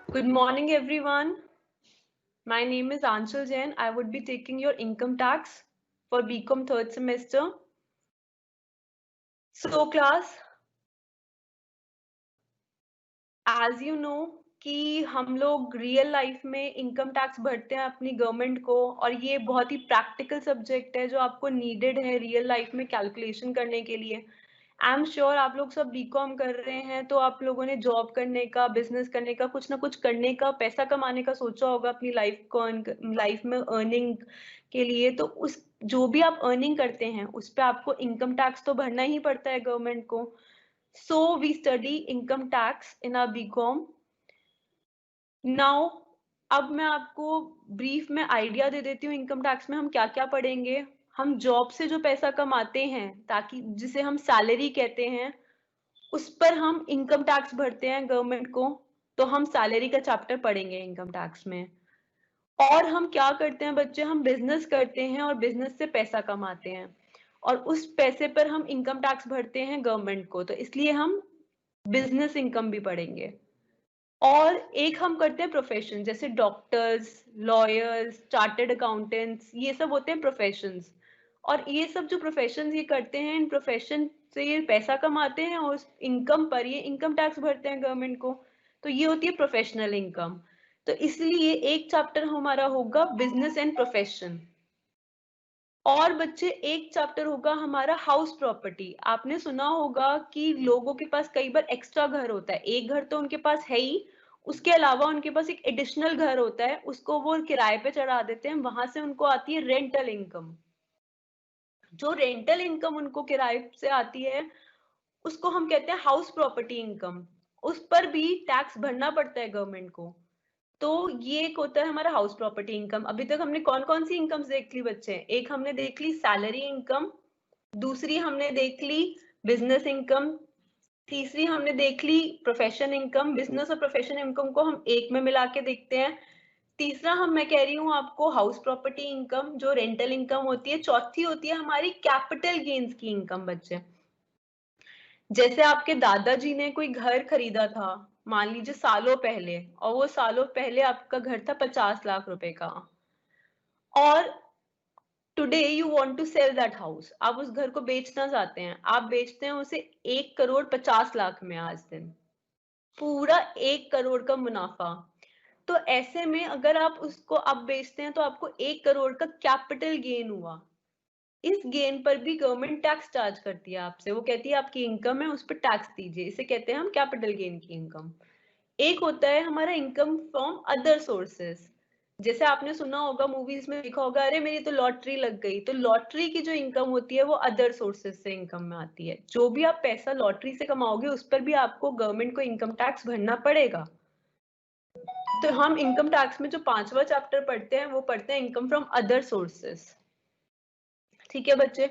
Good morning, everyone. My name is Anshul Jain. I would be taking your income tax for BCom third semester. So, class, as you know कि हम लोग real life में income tax भरते हैं अपनी government को, और ये बहुत ही प्रैक्टिकल सब्जेक्ट है जो आपको नीडेड है रियल लाइफ में कैलकुलेशन करने के लिए। आई एम श्योर आप लोग सब बीकॉम कर रहे हैं तो आप लोगों ने जॉब करने का, बिजनेस करने का, कुछ ना कुछ करने का, पैसा कमाने का सोचा होगा अपनी लाइफ में अर्निंग के लिए। तो उस जो भी आप अर्निंग करते हैं उस पर आपको इनकम टैक्स तो भरना ही पड़ता है गवर्नमेंट को। So we study income tax in our BCom. Now अब मैं आपको ब्रीफ में आइडिया दे देती हूँ इनकम टैक्स में हम क्या क्या पढ़ेंगे। हम जॉब से जो पैसा कमाते हैं, ताकि जिसे हम सैलरी कहते हैं, उस पर हम इनकम टैक्स भरते हैं गवर्नमेंट को। तो हम सैलरी का चैप्टर पढ़ेंगे इनकम टैक्स में। और हम क्या करते हैं बच्चे, हम बिजनेस करते हैं और बिजनेस से पैसा कमाते हैं, और उस पैसे पर हम इनकम टैक्स भरते हैं गवर्नमेंट को, तो इसलिए हम बिजनेस इनकम भी पढ़ेंगे। और एक हम करते हैं प्रोफेशन, जैसे डॉक्टर्स, लॉयर्स, चार्टर्ड अकाउंटेंट्स, ये सब होते हैं प्रोफेशंस। और ये सब जो प्रोफेशंस ये करते हैं, इन प्रोफेशन से ये पैसा कमाते हैं और उस इनकम पर ये इनकम टैक्स भरते हैं गवर्नमेंट को। तो ये होती है प्रोफेशनल इनकम। तो इसलिए एक चैप्टर हमारा होगा बिजनेस एंड प्रोफेशन। और बच्चे एक चैप्टर होगा हमारा हाउस प्रॉपर्टी। आपने सुना होगा कि लोगों के पास कई बार एक्स्ट्रा घर होता है, एक घर तो उनके पास है ही, उसके अलावा उनके पास एक एडिशनल घर होता है, उसको वो किराए पे चढ़ा देते हैं, वहां से उनको आती है रेंटल इनकम। जो रेंटल इनकम उनको किराए से आती है उसको हम कहते हैं हाउस प्रॉपर्टी इनकम। उस पर भी टैक्स भरना पड़ता है गवर्नमेंट को। तो ये एक होता है हमारा हाउस प्रॉपर्टी इनकम। अभी तक हमने कौन कौन सी इनकम्स देख ली बच्चे? एक हमने देख ली सैलरी इनकम, दूसरी हमने देख ली बिजनेस इनकम, तीसरी हमने देख ली प्रोफेशन इनकम। बिजनेस और प्रोफेशन इनकम को हम एक में मिला के देखते हैं। तीसरा मैं कह रही हूँ आपको हाउस प्रॉपर्टी इनकम, जो रेंटल इनकम होती है। चौथी होती है हमारी कैपिटल गेन्स की इनकम बच्चे। जैसे आपके दादाजी ने कोई घर खरीदा था, मान लीजिए सालों पहले, और वो सालों पहले आपका घर था 50 लाख रुपए का, और today you want to sell that house, आप उस घर को बेचना चाहते हैं, आप बेचते हैं उसे 1 करोड़ 50 लाख में। आज दिन पूरा 1 करोड़ का मुनाफा। तो ऐसे में अगर आप उसको अब बेचते हैं तो आपको 1 करोड़ का कैपिटल गेन हुआ। इस गेन पर भी गवर्नमेंट टैक्स चार्ज करती है आपसे, वो कहती है आपकी इनकम है उस पर टैक्स दीजिए, इसे कहते हैं हम कैपिटल गेन की इनकम। एक होता है हमारा इनकम फ्रॉम अदर सोर्सेस। जैसे आपने सुना होगा, मूवीज में देखा होगा, अरे मेरी तो लॉटरी लग गई। तो लॉटरी की जो इनकम होती है वो अदर सोर्सेस से इनकम में आती है। जो भी आप पैसा लॉटरी से कमाओगे उस पर भी आपको गवर्नमेंट को इनकम टैक्स भरना पड़ेगा। तो हम इनकम टैक्स में जो 5वां चैप्टर पढ़ते हैं वो पढ़ते हैं इनकम फ्रॉम अदर सोर्सेस। ठीक है बच्चे।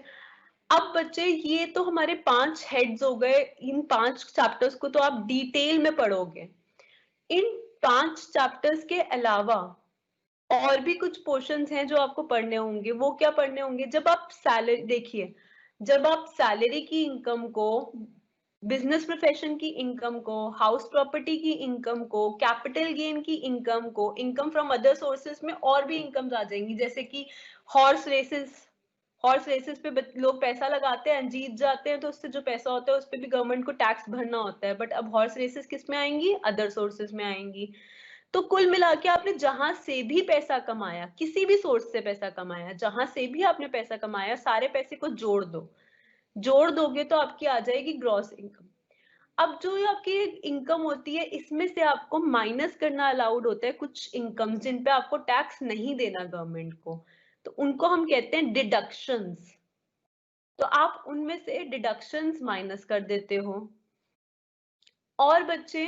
अब बच्चे ये तो हमारे 5 हेड्स हो गए। इन 5 चैप्टर्स को तो आप डिटेल में पढ़ोगे। इन 5 चैप्टर्स के अलावा और भी कुछ पोर्शंस हैं जो आपको पढ़ने होंगे। वो क्या पढ़ने होंगे? जब आप सैलरी देखिए, जब आप सैलरी की इनकम को, बिजनेस प्रोफेशन की इनकम को, हाउस प्रॉपर्टी की इनकम को, कैपिटल गेन की इनकम को, इनकम फ्रॉम अदर सोर्सेस में और भी इनकम्स आ जाएंगी, जैसे कि हॉर्स रेसेस। हॉर्स रेसेस पे लोग पैसा लगाते हैं, जीत जाते हैं, तो उससे जो पैसा होता है उस पर भी गवर्नमेंट को टैक्स भरना होता है। बट अब हॉर्स रेसेस किस में आएंगी? अदर सोर्सेस में आएंगी। तो कुल मिला के आपने जहां से भी पैसा कमाया, किसी भी सोर्स से पैसा कमाया, जहां से भी आपने पैसा कमाया, सारे पैसे को जोड़ दो। जोड़ दोगे तो आपकी आ जाएगी ग्रॉस इनकम। अब जो ये आपकी इनकम होती है इसमें से आपको माइनस करना अलाउड होता है कुछ इनकम जिन पे आपको टैक्स नहीं देना गवर्नमेंट को। तो उनको हम कहते हैं डिडक्शंस। तो आप उनमें से डिडक्शंस माइनस कर देते हो। और बच्चे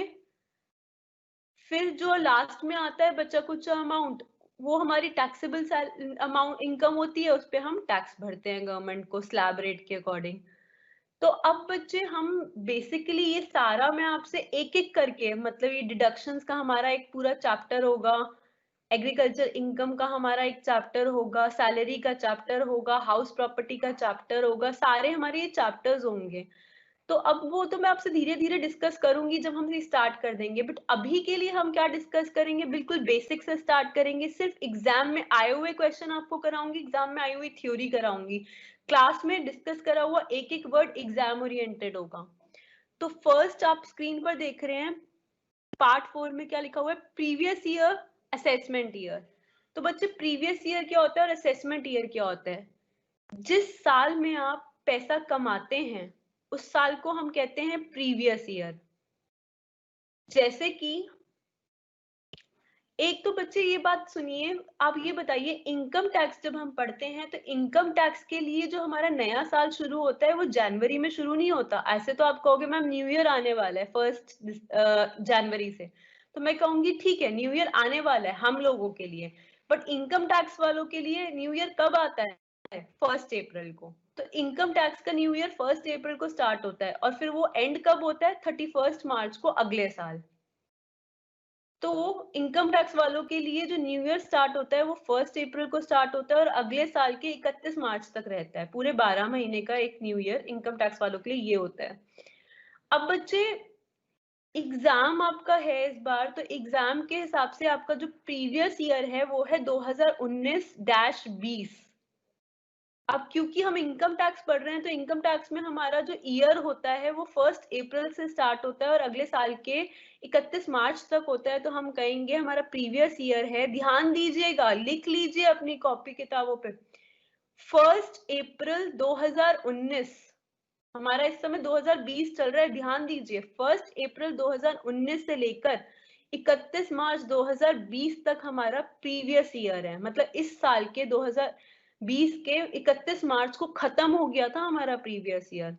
फिर जो लास्ट में आता है बच्चा कुछ अमाउंट, वो हमारी टैक्सेबल अमाउंट इनकम होती है, उस पर हम टैक्स भरते हैं गवर्नमेंट को स्लैब रेट के अकॉर्डिंग। तो अब बच्चे हम बेसिकली ये सारा मैं आपसे एक एक करके, मतलब ये डिडक्शंस का हमारा एक पूरा चैप्टर होगा, एग्रीकल्चर इनकम का हमारा एक चैप्टर होगा, सैलरी का चैप्टर होगा, हाउस प्रॉपर्टी का चैप्टर होगा, सारे हमारे ये चैप्टर्स होंगे। तो अब वो तो मैं आपसे धीरे धीरे डिस्कस करूंगी जब हम स्टार्ट कर देंगे, बट अभी के लिए हम क्या डिस्कस करेंगे, बिल्कुल बेसिक से स्टार्ट करेंगे। सिर्फ एग्जाम में आए हुए क्वेश्चन आपको कराऊंगी, एग्जाम में आई हुई थ्योरी कराऊंगी, क्लास में डिस्कस करा हुआ एक एक वर्ड एग्जाम ओरिएंटेड होगा। तो फर्स्ट आप स्क्रीन पर देख रहे हैं पार्ट 4 में क्या लिखा हुआ है, प्रीवियस ईयर, असेसमेंट ईयर। तो बच्चे प्रीवियस ईयर क्या होता है और असेसमेंट ईयर क्या होता है? जिस साल में आप पैसा कमाते हैं उस साल को हम कहते हैं प्रीवियस ईयर। जैसे कि एक तो बच्चे ये बात सुनिए, आप ये बताइए, इनकम टैक्स जब हम पढ़ते हैं तो इनकम टैक्स के लिए जो हमारा नया साल शुरू होता है वो जनवरी में शुरू नहीं होता। ऐसे तो आप कहोगे मैम न्यू ईयर आने वाला है 1 जनवरी से, तो मैं कहूंगी ठीक है न्यू ईयर आने वाला है हम लोगों के लिए, बट इनकम टैक्स वालों के लिए न्यू ईयर कब आता है? 1 अप्रैल को। तो इनकम टैक्स का न्यू ईयर 1 अप्रैल को स्टार्ट होता है और फिर वो एंड कब होता है? 31 मार्च को अगले साल। तो इनकम टैक्स वालों के लिए जो न्यू ईयर स्टार्ट होता है वो 1 अप्रैल को स्टार्ट होता है और अगले साल के 31 मार्च तक रहता है। पूरे 12 महीने का एक न्यू ईयर इनकम टैक्स वालों के लिए ये होता है। अब बच्चे एग्जाम आपका है इस बार, तो एग्जाम के हिसाब से आपका जो प्रीवियस ईयर है वो है 2019-20। अब क्योंकि हम इनकम टैक्स पढ़ रहे हैं तो इनकम टैक्स में हमारा जो ईयर होता है वो 1 अप्रैल से स्टार्ट होता है और अगले साल के 31 मार्च तक होता है। तो हम कहेंगे हमारा प्रीवियस ईयर है, ध्यान दीजिएगा, लिख लीजिए अपनी कॉपी किताबों पे, 1 अप्रैल 2019। हमारा इस समय 2020 चल रहा है, ध्यान दीजिए, 1 अप्रैल 2019 से लेकर 31 मार्च 2020 तक हमारा प्रीवियस ईयर है। मतलब इस साल के 2020 के 31 मार्च को खत्म हो गया था हमारा प्रीवियस ईयर।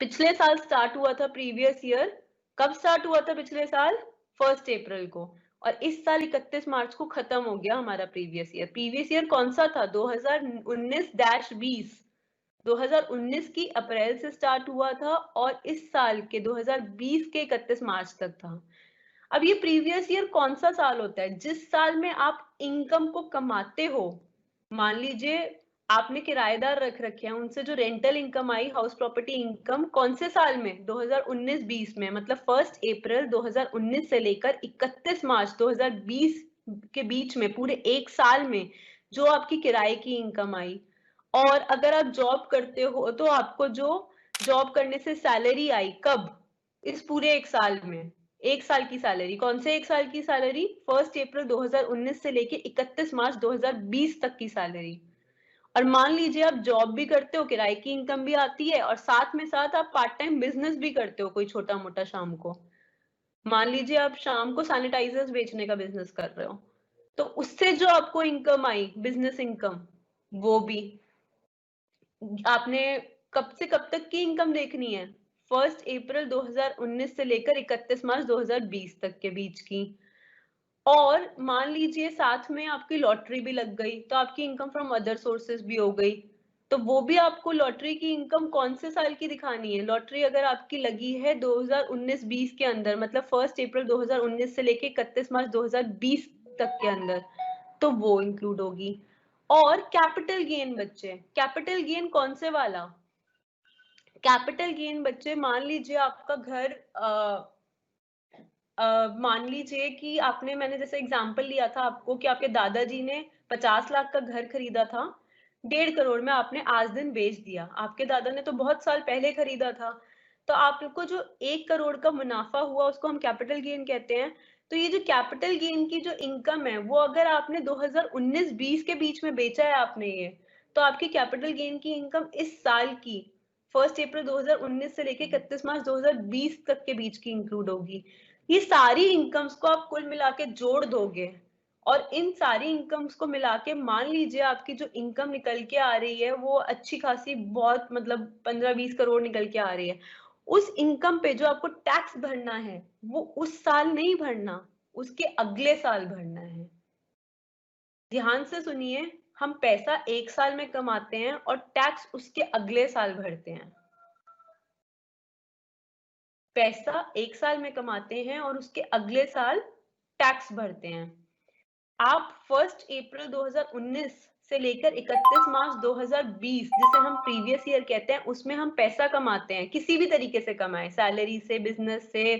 पिछले साल स्टार्ट हुआ था प्रीवियस ईयर, कब स्टार्ट हुआ था पिछले साल? 1 अप्रैल को, और इस साल 31 मार्च को खत्म हो गया हमारा प्रीवियस ईयर। प्रीवियस ईयर कौन सा था? 2019-20। 2019 की अप्रैल से स्टार्ट हुआ था और इस साल के 2020 के 31 मार्च तक था। अब ये प्रीवियस ईयर कौन सा साल होता है? जिस साल में आप इनकम को कमाते हो। मान लीजिए आपने किराएदार रख रखे हैं, उनसे जो रेंटल इनकम आई, हाउस प्रॉपर्टी इनकम, कौन से साल में? 2019-20 में। मतलब 1 अप्रैल 2019 से लेकर 31 मार्च 2020 के बीच में, पूरे एक साल में जो आपकी किराए की इनकम आई। और अगर आप जॉब करते हो तो आपको जो जॉब करने से सैलरी आई, कब? इस पूरे एक साल में, एक साल की सैलरी। कौन से एक साल की सैलरी? 1 अप्रैल 2019 से लेके 31 मार्च 2020 तक की सैलरी। और मान लीजिए आप जॉब भी करते हो, किराए की इनकम भी आती है और साथ में साथ आप पार्ट टाइम बिजनेस भी करते हो कोई छोटा मोटा शाम को। मान लीजिए आप शाम को सैनिटाइजर्स बेचने का बिजनेस कर रहे हो, तो उससे जो आपको इनकम आई, बिजनेस इनकम, वो भी आपने कब से कब तक की इनकम देखनी है? 1 अप्रैल 2019 से लेकर 31 मार्च 2020 तक के बीच की। और मान लीजिए साथ में आपकी लॉटरी भी लग गई तो आपकी इनकम फ्रॉम अदर सोर्सेज भी हो गई। तो वो भी आपको लॉटरी की इनकम कौन से साल की दिखानी है? लॉटरी अगर आपकी लगी है 2019-20 के अंदर, मतलब 1 अप्रैल 2019 से लेके 31 मार्च 2020 तक के अंदर, तो वो इंक्लूड होगी। और कैपिटल गेन बच्चे, कैपिटल गेन कौन से वाला? कैपिटल गेन बच्चे, मान लीजिए आपका घर मान लीजिए कि आपने, मैंने जैसे एग्जांपल लिया था आपको कि आपके दादाजी ने 50 लाख का घर खरीदा था, 1.5 करोड़ में आपने आज दिन बेच दिया। आपके दादा ने तो बहुत साल पहले खरीदा था, तो आपको जो 1 करोड़ का मुनाफा हुआ उसको हम कैपिटल गेन कहते हैं। तो ये जो कैपिटल गेन की जो इनकम है वो अगर आपने 2019-20 के बीच में बेचा है आपने ये, तो आपकी कैपिटल गेन की इनकम इस साल की 1 अप्रैल 2019 से लेके 31 मार्च 2020 तक के बीच की इंक्लूड होगी। ये सारी इनकम्स को आप कुल मिला के जोड़ दोगे और इन सारी इनकम्स को मिला के मान लीजिए आपकी जो इनकम निकल के आ रही है वो अच्छी खासी, बहुत मतलब 15-20 करोड़ निकल के आ रही है। उस इनकम पे जो आपको टैक्स भरना है वो उस साल नहीं भरना, उसके अगले साल भरना है। ध्यान से सुनिए, हम पैसा एक साल में कमाते हैं और टैक्स उसके अगले साल भरते हैं। पैसा एक साल में कमाते हैं और उसके अगले साल टैक्स भरते हैं। आप 1 अप्रैल 2019 से लेकर 31 मार्च 2020, जिसे हम प्रीवियस ईयर कहते हैं, उसमें हम पैसा कमाते हैं, किसी भी तरीके से कमाएं, सैलरी से, बिजनेस से,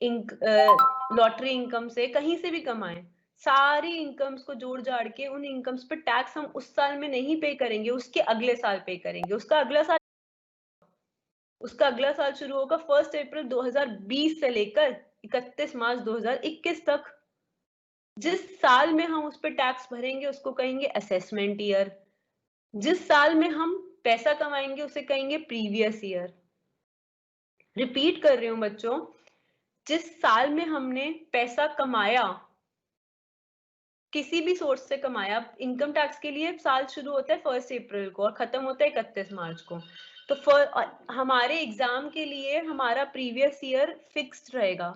लॉटरी इनकम से, कहीं से भी कमाएं, सारी इनकम्स को जोड़ जाड़ के उन इनकम्स पे टैक्स हम उस साल में नहीं पे करेंगे, उसके अगले साल पे करेंगे। उसका अगला साल शुरू होगा 1 अप्रैल 2020 से लेकर 31 मार्च 2021 तक। जिस साल में हम उस पर टैक्स भरेंगे उसको कहेंगे असेसमेंट ईयर। जिस साल में हम पैसा कमाएंगे उसे कहेंगे प्रीवियस ईयर। रिपीट कर रही हूँ बच्चों, जिस साल में हमने पैसा कमाया, किसी भी सोर्स से कमाया, इनकम टैक्स के लिए साल शुरू होता है 1 अप्रैल को और खत्म होता है 31 मार्च को, तो हमारे एग्जाम के लिए हमारा प्रीवियस ईयर फिक्स्ड रहेगा।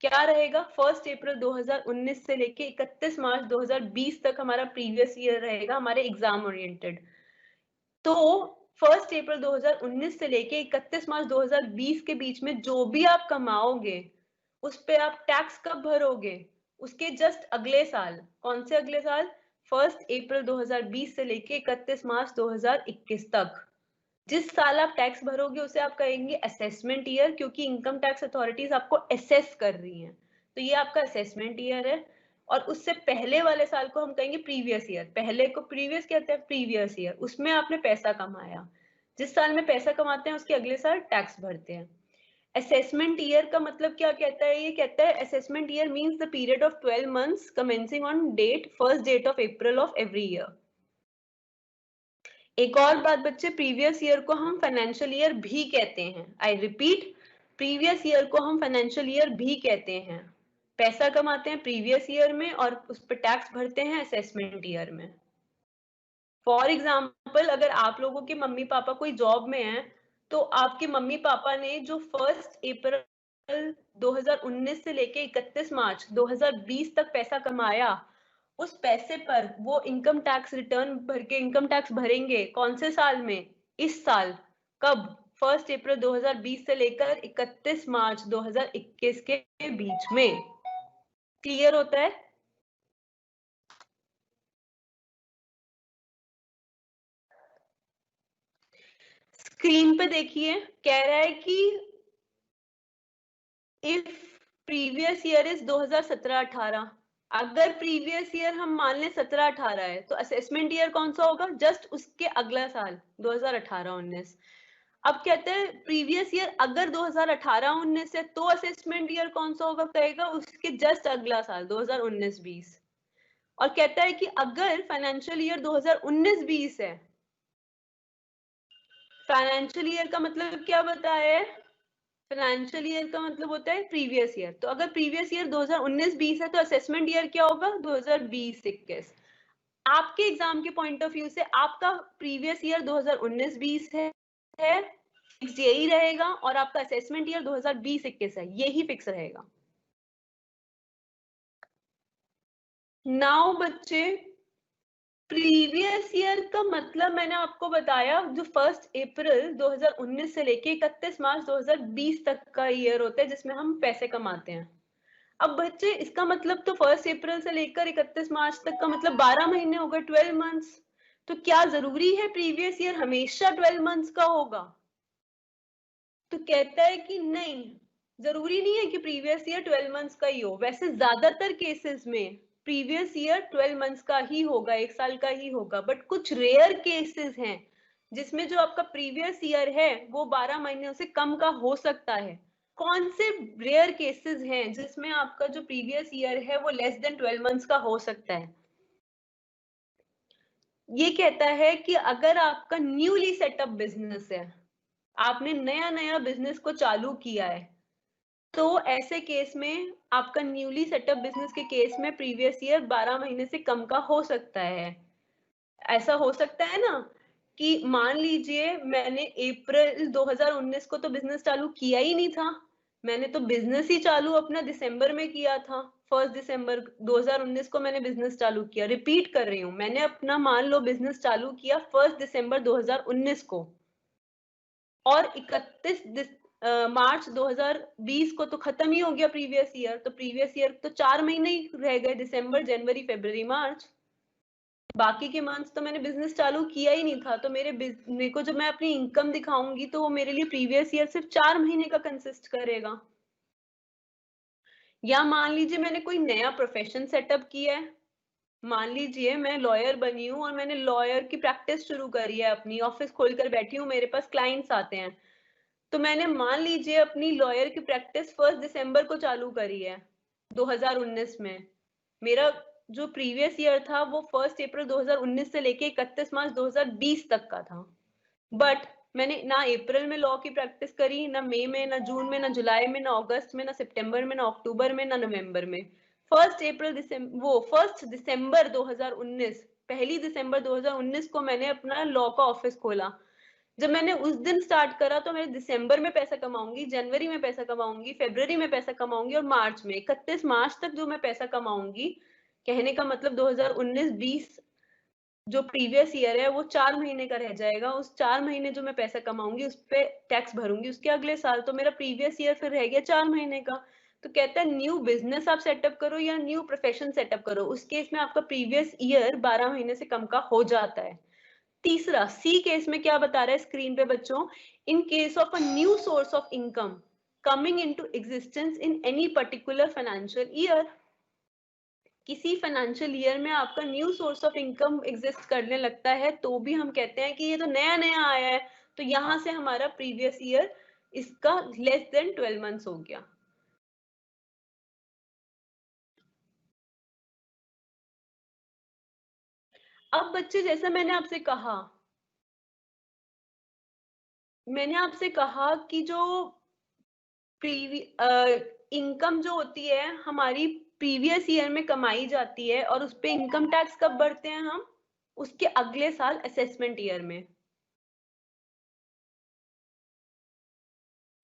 क्या रहेगा? 1 अप्रैल 2019 से लेके 31 मार्च 2020 तक हमारा प्रीवियस ईयर रहेगा, हमारे एग्जाम ओरिएंटेड। तो 1 अप्रैल 2019 से लेके 31 मार्च 2020 के बीच में जो भी आप कमाओगे उस पे आप टैक्स कब भरोगे? उसके जस्ट अगले साल। कौन से अगले साल? 1 अप्रैल 2020 से लेके 31 मार्च 2021 तक। जिस साल आप टैक्स भरोगे उसे आप कहेंगे असेसमेंट ईयर, क्योंकि इनकम टैक्स अथॉरिटीज आपको असेस कर रही हैं, तो ये आपका असेसमेंट ईयर है। और उससे पहले वाले साल को हम कहेंगे प्रीवियस ईयर। पहले को प्रीवियस कहते हैं, प्रीवियस ईयर उसमें आपने पैसा कमाया। जिस साल में पैसा कमाते हैं उसके अगले साल टैक्स भरते हैं। असेसमेंट ईयर का मतलब क्या कहता है? ये कहता है assessment year means the period of 12 months commencing on date first date of April of every year. एक और बात बच्चे, प्रीवियस ईयर को हम फाइनेंशियल ईयर भी कहते हैं। आई रिपीट, प्रीवियस ईयर को हम फाइनेंशियल ईयर भी कहते हैं। पैसा कमाते हैं प्रीवियस ईयर में और उस पर टैक्स भरते हैं असेसमेंट ईयर में। फॉर एग्जाम्पल, अगर आप लोगों के मम्मी पापा कोई जॉब में हैं, तो आपके मम्मी पापा ने जो 1 अप्रैल 2019 से लेके 31 मार्च 2020 तक पैसा कमाया, उस पैसे पर वो इनकम टैक्स रिटर्न भर के इनकम टैक्स भरेंगे। कौन से साल में? इस साल। कब? 1 अप्रैल 2020 से लेकर 31 मार्च 2021 के बीच में। क्लियर होता है? स्क्रीन पे देखिए, कह रहा है कि इफ प्रीवियस ईयर इज 2017-18, अगर प्रीवियस ईयर हम मान लें 17-18 है, तो असेसमेंट ईयर कौन सा होगा? जस्ट उसके अगला साल 2018-19। अब कहते हैं प्रीवियस ईयर अगर 2018-19 है तो असेसमेंट ईयर कौन सा होगा? कहेगा उसके जस्ट अगला साल 2019-20। और कहता है कि अगर फाइनेंशियल ईयर 2019-20 है, फाइनेंशियल ईयर का मतलब क्या बताया है? फाइनेंशियल ईयर का मतलब होता है प्रीवियस ईयर। तो अगर प्रीवियस ईयर 2019-20 है तो असेसमेंट ईयर क्या होगा? 2020-21। आपके एग्जाम के पॉइंट ऑफ व्यू से आपका प्रीवियस ईयर 2019-20 है, फिक्स यही रहेगा, और आपका असेसमेंट ईयर 2020-21 है, यही फिक्स रहेगा। नाउ बच्चे, प्रीवियस ईयर का मतलब मैंने आपको बताया, जो 1 अप्रैल 2019 से लेके 31 मार्च 2020 तक का ईयर होता है जिसमें हम पैसे कमाते हैं। अब बच्चे इसका मतलब तो 1 अप्रैल से लेकर 31 मार्च तक का मतलब 12 महीने हो गए, 12 मंथ्स। तो क्या जरूरी है प्रीवियस ईयर हमेशा 12 मंथ्स का होगा? तो कहता है कि नहीं, जरूरी नहीं है कि प्रीवियस ईयर 12 मंथ्स का ही हो। वैसे ज्यादातर केसेस में प्रीवियस ईयर 12 मंथ्स का ही होगा, एक साल का ही होगा, बट कुछ रेयर केसेस हैं जिसमें जो आपका प्रीवियस ईयर है वो 12 महीनों से कम का हो सकता है। कौन से रेयर केसेस हैं जिसमें आपका जो प्रीवियस ईयर है वो लेस देन 12 मंथ्स का हो सकता है? ये कहता है कि अगर आपका न्यूली सेटअप बिजनेस है, आपने नया नया बिजनेस को चालू किया है, तो ऐसे केस में आपका न्यूली सेटअप बिजनेस के केस में प्रीवियस ईयर 12 महीने से कम का हो सकता है। ऐसा हो सकता है ना कि मान लीजिए मैंने अप्रैल 2019 को तो बिजनेस चालू किया ही नहीं था, मैंने तो बिजनेस ही चालू अपना दिसंबर में किया था। 1 दिसंबर 2019 को मैंने बिजनेस चालू किया। रिपीट कर रही हूँ, मैंने अपना मान लो बिजनेस चालू किया 1 दिसंबर 2019 को, और 31 मार्च 2020 को तो खत्म ही हो गया प्रीवियस ईयर। तो प्रीवियस ईयर तो 4 महीने ही रह गए, दिसंबर, जनवरी, फरवरी, मार्च। बाकी के मंथ्स तो मैंने बिजनेस चालू किया ही नहीं था, तो मेरे को जब मैं अपनी इनकम दिखाऊंगी तो वो मेरे लिए प्रीवियस ईयर सिर्फ 4 महीने का कंसिस्ट करेगा। या मान लीजिए मैंने कोई नया प्रोफेशन सेटअप किया है, मान लीजिए मैं लॉयर बनी हूँ और मैंने लॉयर की प्रैक्टिस शुरू करी है, अपनी ऑफिस खोलकर बैठी हूँ, मेरे पास क्लाइंट्स आते हैं, तो मैंने मान लीजिए अपनी लॉयर की प्रैक्टिस 1 दिसंबर को चालू करी है 2019 में। मेरा जो प्रीवियस ईयर था वो 1 अप्रैल 2019 से लेके 31 मार्च 2020 तक का था। बट मैंने ना अप्रैल में लॉ की प्रैक्टिस करी, ना मई में, ना जून में, ना जुलाई में, ना अगस्त में, ना सितंबर में, ना अक्टूबर में, ना नवंबर में। 1 दिसंबर 2019, 1 दिसंबर 2019 को मैंने अपना लॉ का ऑफिस खोला। जब मैंने उस दिन स्टार्ट करा तो मैं दिसंबर में पैसा कमाऊंगी, जनवरी में पैसा कमाऊंगी, फरवरी में पैसा कमाऊंगी और मार्च में, 31 मार्च तक जो मैं पैसा कमाऊंगी, कहने का मतलब 2019-20 जो प्रीवियस ईयर है वो 4 महीने का रह जाएगा। उस 4 महीने जो मैं पैसा कमाऊंगी उस पे टैक्स भरूंगी उसके अगले साल, तो मेरा प्रीवियस ईयर फिर रह गया 4 महीने का। तो कहता है न्यू बिजनेस आप सेटअप करो या न्यू प्रोफेशन सेटअप करो, उस केस में आपका प्रीवियस ईयर 12 महीने से कम का हो जाता है। तीसरा सी केस में क्या बता रहा है स्क्रीन पे बच्चों, in case of a new source of income coming into existence in any particular financial year. किसी फाइनेंशियल ईयर में आपका new source of income exist करने लगता है तो भी हम कहते हैं कि ये तो नया नया आया है, तो यहां से हमारा प्रीवियस ईयर इसका लेस देन 12 मंथ्स हो गया। अब बच्चे जैसा मैंने आपसे कहा कि जो इनकम जो होती है हमारी प्रीवियस ईयर में कमाई जाती है और उस पे इनकम टैक्स कब भरते हैं हम, उसके अगले साल असेसमेंट ईयर में।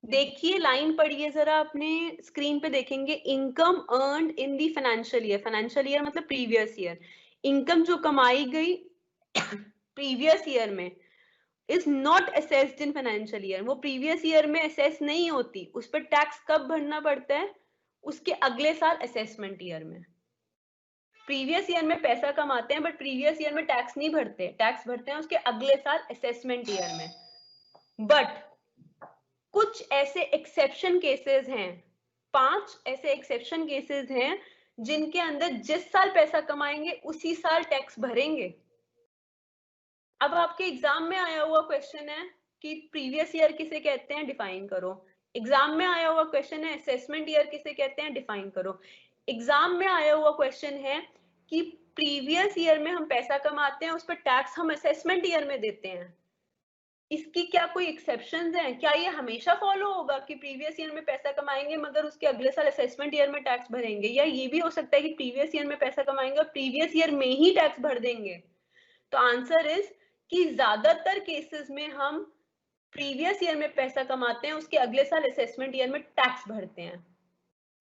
देखिए लाइन पढ़िए जरा अपने स्क्रीन पे, देखेंगे income earned in the financial year मतलब प्रीवियस ईयर, इनकम जो कमाई गई प्रीवियस ईयर में is not assessed in financial year, वो प्रीवियस ईयर में असेस नहीं होती, उस पर टैक्स कब भरना पड़ता है, उसके अगले साल असेसमेंट ईयर में। प्रीवियस ईयर में पैसा कमाते हैं बट प्रीवियस ईयर में टैक्स नहीं भरते, टैक्स भरते हैं उसके अगले साल असेसमेंट ईयर में। बट कुछ ऐसे एक्सेप्शन केसेस हैं, 5 ऐसे एक्सेप्शन केसेस हैं जिनके अंदर जिस साल पैसा कमाएंगे उसी साल टैक्स भरेंगे। अब आपके एग्जाम में आया हुआ क्वेश्चन है कि प्रीवियस ईयर किसे कहते हैं, डिफाइन करो। एग्जाम में आया हुआ क्वेश्चन है असेसमेंट ईयर किसे कहते हैं, डिफाइन करो। एग्जाम में आया हुआ क्वेश्चन है कि प्रीवियस ईयर में हम पैसा कमाते हैं उस पर टैक्स हम असेसमेंट ईयर में देते हैं, इसकी क्या कोई एक्सेप्शंस हैं, क्या ये हमेशा फॉलो होगा कि प्रीवियस ईयर में पैसा कमाएंगे मगर उसके अगले साल असेसमेंट ईयर में टैक्स भरेंगे, या ये भी हो सकता है कि प्रीवियस ईयर में पैसा कमाएंगे और प्रीवियस ईयर में ही टैक्स भर देंगे। तो आंसर इज कि ज्यादातर केसेस में हम प्रीवियस ईयर में पैसा कमाते हैं उसके अगले साल असेसमेंट ईयर में टैक्स भरते हैं।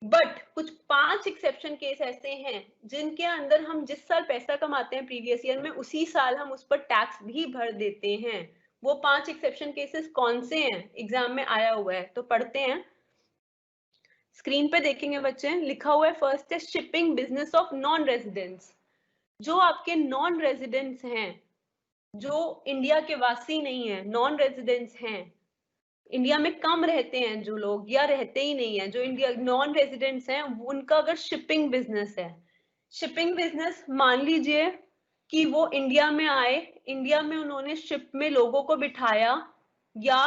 बट कुछ 5 एक्सेप्शन केस ऐसे हैं जिनके अंदर हम जिस साल पैसा कमाते हैं प्रीवियस ईयर में उसी साल हम उस पर टैक्स भी भर देते हैं। वो 5 एक्सेप्शन केसेस कौन से हैं, एग्जाम में आया हुआ है तो पढ़ते हैं। स्क्रीन पे देखेंगे बच्चे, लिखा हुआ है फर्स्ट है shipping business of non residents. जो आपके नॉन रेजिडेंट्स हैं, जो इंडिया के वासी नहीं है, नॉन रेजिडेंट्स हैं, इंडिया में कम रहते हैं जो लोग या रहते ही नहीं है, जो इंडिया नॉन रेजिडेंट्स हैं, उनका अगर शिपिंग बिजनेस है, शिपिंग बिजनेस मान लीजिए कि वो इंडिया में आए, इंडिया में उन्होंने शिप में लोगों को बिठाया या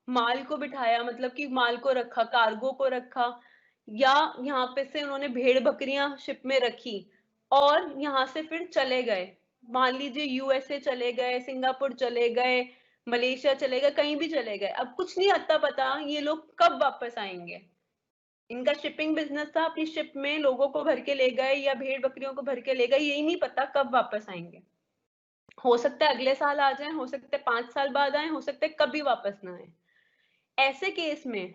माल को बिठाया, मतलब कि माल को रखा, कार्गो को रखा, या यहाँ पे से उन्होंने भेड़ बकरियां शिप में रखी और यहाँ से फिर चले गए, मान लीजिए यूएसए चले गए, सिंगापुर चले गए, मलेशिया चले गए, कहीं भी चले गए, अब कुछ नहीं आता पता ये लोग कब वापस आएंगे। इनका शिपिंग बिजनेस था, अपनी शिप में लोगों को भर के ले गए या भेड़ बकरियों को भर के ले गए, यही नहीं पता कब वापस आएंगे। हो सकता है अगले साल आ जाए, हो सकता है 5 साल बाद आए, हो सकता है कभी वापस ना आए। ऐसे केस में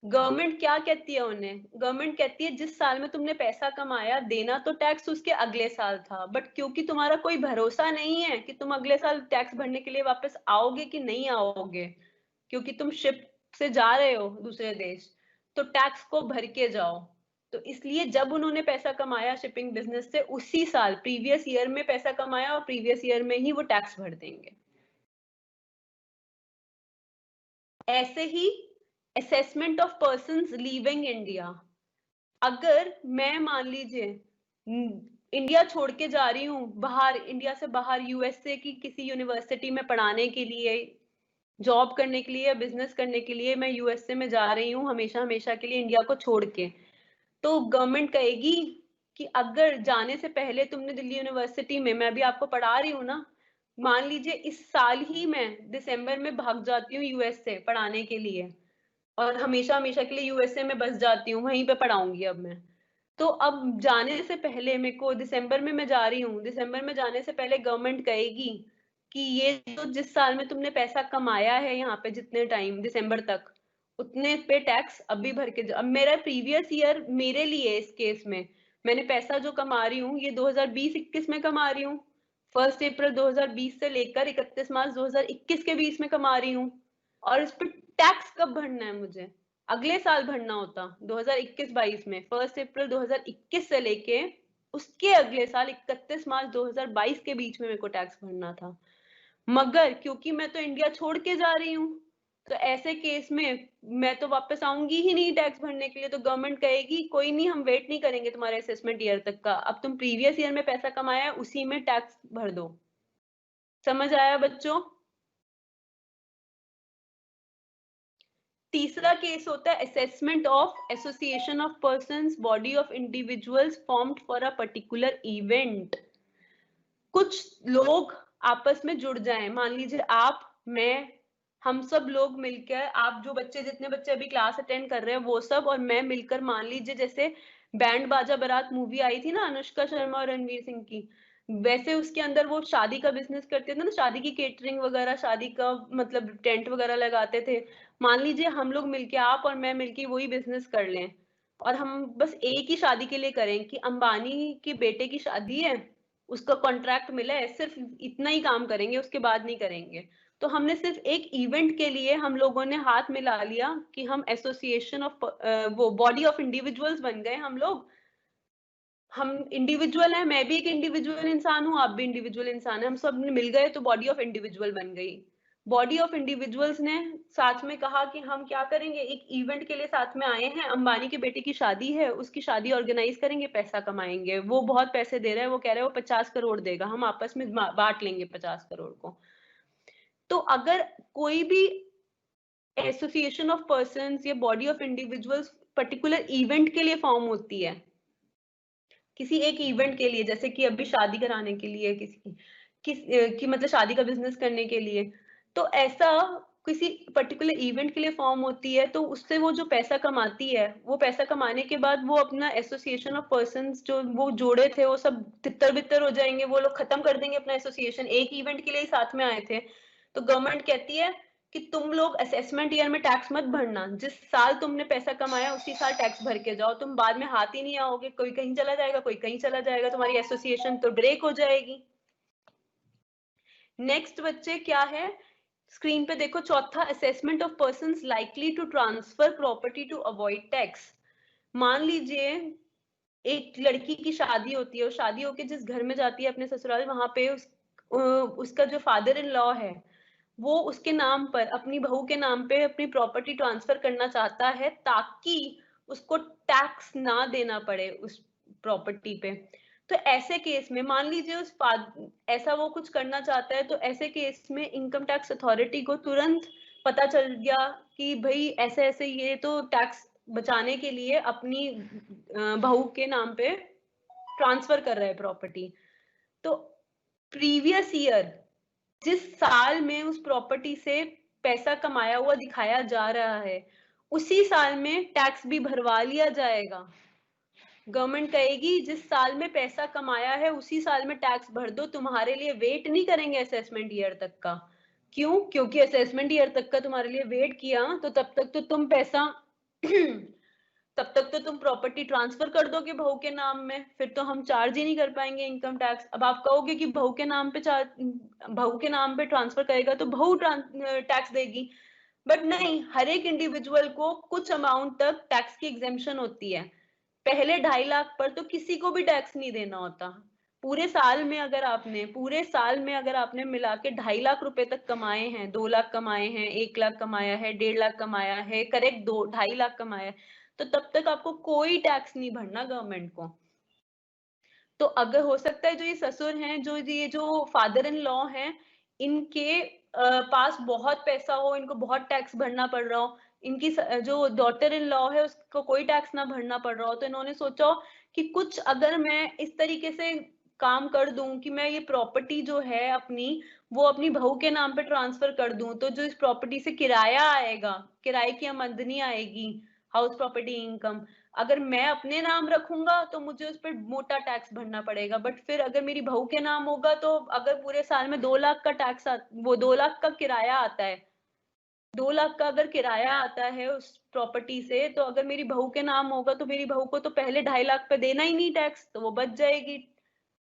गवर्नमेंट क्या कहती है उन्हें, गवर्नमेंट कहती है जिस साल में तुमने पैसा कमाया देना तो टैक्स उसके अगले साल था, बट क्योंकि तुम्हारा कोई भरोसा नहीं है कि तुम अगले साल टैक्स भरने के लिए वापस आओगे कि नहीं आओगे, क्योंकि तुम शिप से जा रहे हो दूसरे देश, तो टैक्स को भर के जाओ। तो इसलिए जब उन्होंने पैसा कमाया शिपिंग बिजनेस से, उसी साल प्रीवियस ईयर में पैसा कमाया और प्रीवियस ईयर में ही वो टैक्स भर देंगे। ऐसे ही assessment of persons leaving India, अगर मैं मान लीजिए इंडिया छोड़ के जा रही हूँ बाहर, इंडिया से बाहर यूएसए की किसी यूनिवर्सिटी में पढ़ाने के लिए, जॉब करने के लिए या बिजनेस करने के लिए मैं यूएसए में जा रही हूँ हमेशा हमेशा के लिए इंडिया को छोड़ के, तो गवर्नमेंट कहेगी कि अगर जाने से पहले तुमने दिल्ली यूनिवर्सिटी में, मैं भी आपको पढ़ा रही हूँ ना, मान लीजिए इस साल ही मैं दिसंबर में भाग जाती हूँ यूएसए पढ़ाने के लिए और हमेशा हमेशा के लिए यूएसए में बस जाती हूँ, वहीं पे पढ़ाऊंगी अब मैं, तो अब जाने से पहले मेरे को दिसंबर में मैं जा रही हूँ, दिसंबर में जाने से पहले गवर्नमेंट कहेगी कि ये तो जिस साल में तुमने पैसा कमाया है यहाँ पे जितने टाइम दिसंबर तक, उतने पे टैक्स अभी भर के अब मेरा प्रीवियस ईयर मेरे लिए इस केस में मैंने पैसा जो कमा रही हूँ ये 2020-21 में कमा रही हूँ, 1 अप्रैल 2020 से लेकर 31 मार्च 2021 के बीच में कमा रही हूँ, और इस पर टैक्स कब भरना है मुझे, अगले साल भरना होता 2021-22 में, 1 अप्रैल 2021 से लेके उसके अगले साल 31 मार्च 2022 के बीच में मेरे को टैक्स भरना था, मगर क्योंकि मैं तो इंडिया छोड़ के जा रही हूँ तो ऐसे केस में मैं तो वापस आऊंगी ही नहीं टैक्स भरने के लिए, तो गवर्नमेंट कहेगी कोई नहीं, हम वेट नहीं करेंगे तुम्हारे असेसमेंट ईयर तक का, अब तुम प्रीवियस ईयर में पैसा कमाया है उसी में टैक्स भर दो। समझ आया बच्चों? तीसरा केस होता है assessment of association of persons body of individuals formed for a particular event. कुछ लोग आपस में जुड़ जाएं, मान लीजिए आप, मैं, हम सब लोग मिलकर, आप जो बच्चे, जितने बच्चे अभी क्लास अटेंड कर रहे हैं वो सब और मैं मिलकर, मान लीजिए जैसे बैंड बाजा बारात मूवी आई थी ना अनुष्का शर्मा और रणवीर सिंह की, वैसे उसके अंदर वो शादी का बिजनेस करते थे ना, शादी की केटरिंग वगैरह, शादी का मतलब टेंट वगैरह लगाते थे, मान लीजिए हम लोग मिलके, आप और मैं मिलके वही बिजनेस कर लें और हम बस एक ही शादी के लिए करें कि अंबानी के बेटे की शादी है, उसका कॉन्ट्रैक्ट मिला है, सिर्फ इतना ही काम करेंगे उसके बाद नहीं करेंगे, तो हमने सिर्फ एक इवेंट के लिए हम लोगों ने हाथ मिला लिया कि हम एसोसिएशन ऑफ वो बॉडी ऑफ इंडिविजुअल्स बन गए हम लोग, हम इंडिविजुअल हैं, मैं भी एक इंडिविजुअल इंसान हूँ, आप भी इंडिविजुअल इंसान है, हम सब मिल गए तो बॉडी ऑफ इंडिविजुअल बन गई। बॉडी ऑफ इंडिविजुअल्स ने साथ में कहा कि हम क्या करेंगे, एक इवेंट के लिए साथ में आए हैं, अंबानी के बेटे की शादी है, उसकी शादी ऑर्गेनाइज करेंगे, पैसा कमाएंगे, वो बहुत पैसे दे रहा है, वो कह रहा है वो 50 करोड़ देगा, हम आपस में बांट लेंगे 50 करोड़ को। तो अगर कोई भी एसोसिएशन ऑफ पर्संस या body of individuals particular event के लिए फॉर्म होती है, किसी एक इवेंट के लिए, जैसे कि अभी शादी कराने के लिए किसी की, की मतलब शादी का बिजनेस करने के लिए, तो ऐसा किसी पर्टिकुलर इवेंट के लिए फॉर्म होती है, तो उससे वो जो पैसा कमाती है, वो पैसा कमाने के बाद वो अपना एसोसिएशन ऑफ पर्संस जो वो जोड़े थे वो सब तितर बितर हो जाएंगे, वो लोग खत्म कर देंगे अपना एसोसिएशन, एक इवेंट के लिए ही साथ में आए थे, तो गवर्नमेंट कहती है कि तुम लोग असेसमेंट ईयर में टैक्स मत भरना, जिस साल तुमने पैसा कमाया उसी साल टैक्स भर के जाओ, तुम बाद में हाथ ही नहीं आओगे, कोई कहीं चला जाएगा कोई कहीं चला जाएगा, तुम्हारी एसोसिएशन तो ब्रेक हो जाएगी। नेक्स्ट बच्चे क्या है, स्क्रीन पे देखो, चौथा, assessment of persons likely to transfer property to avoid tax. मान लीजिए एक लड़की की शादी होती है और शादी होके जिस घर में जाती है अपने ससुराल, वहां पे उसका जो फादर इन लॉ है वो उसके नाम पर, अपनी बहू के नाम पे अपनी प्रॉपर्टी ट्रांसफर करना चाहता है ताकि उसको टैक्स ना देना पड़े उस प्रॉपर्टी पे। तो ऐसे केस में मान लीजिए ऐसा वो कुछ करना चाहता है, तो ऐसे केस में इनकम टैक्स अथॉरिटी को तुरंत पता चल गया कि भाई ऐसे ऐसे ये तो टैक्स बचाने के लिए अपनी बहू के नाम पे ट्रांसफर कर रहा है प्रॉपर्टी, तो प्रीवियस ईयर जिस साल में उस प्रॉपर्टी से पैसा कमाया हुआ दिखाया जा रहा है उसी साल में टैक्स भी भरवा लिया जाएगा। गवर्नमेंट कहेगी जिस साल में पैसा कमाया है उसी साल में टैक्स भर दो, तुम्हारे लिए वेट नहीं करेंगे असेसमेंट ईयर तक का। क्यों? क्योंकि असेसमेंट ईयर तक का तुम्हारे लिए वेट किया तो तब तक तो तुम पैसा तब तक तो तुम प्रॉपर्टी ट्रांसफर कर दोगे बहू के नाम में, फिर तो हम चार्ज ही नहीं कर पाएंगे इनकम टैक्स। अब आप कहोगे कि बहू के नाम पे बहू के नाम पे ट्रांसफर करेगा तो बहू टैक्स देगी, बट नहीं, हर एक इंडिविजुअल को कुछ अमाउंट तक टैक्स की एग्जेम्पशन होती है पहले 2.5 लाख पर तो किसी को भी टैक्स नहीं देना होता। पूरे साल में अगर आपने मिला के 2.5 लाख रुपए तक कमाए हैं, 2 लाख कमाए हैं, 1 लाख कमाया है, 1.5 लाख कमाया है, करेक्ट, 2-2.5 लाख कमाया है, तो तब तक आपको कोई टैक्स नहीं भरना गवर्नमेंट को। तो अगर हो सकता है जो ये ससुर हैं, जो फादर इन लॉ हैं, इनके पास बहुत पैसा हो, इनको बहुत टैक्स भरना पड़ रहा हो, इनकी जो डॉटर इन लॉ है उसको कोई टैक्स ना भरना पड़ रहा हो, तो इन्होंने सोचा कि कुछ अगर मैं इस तरीके से काम कर दूं कि मैं ये प्रॉपर्टी जो है अपनी, वो अपनी बहू के नाम पे ट्रांसफर कर दूं, तो जो इस प्रॉपर्टी से किराया आएगा, किराए की आमदनी आएगी, हाउस प्रॉपर्टी इनकम, अगर मैं अपने नाम रखूंगा तो मुझे उस पर मोटा टैक्स भरना पड़ेगा। बट फिर अगर मेरी बहू के नाम होगा, तो अगर पूरे साल में 2 लाख का टैक्स, वो 2 लाख का किराया आता है, 2 लाख का अगर किराया आता है उस प्रॉपर्टी से, तो अगर मेरी बहू के नाम होगा तो मेरी बहू को तो पहले 2.5 लाख पे देना ही नहीं टैक्स, तो वो बच जाएगी,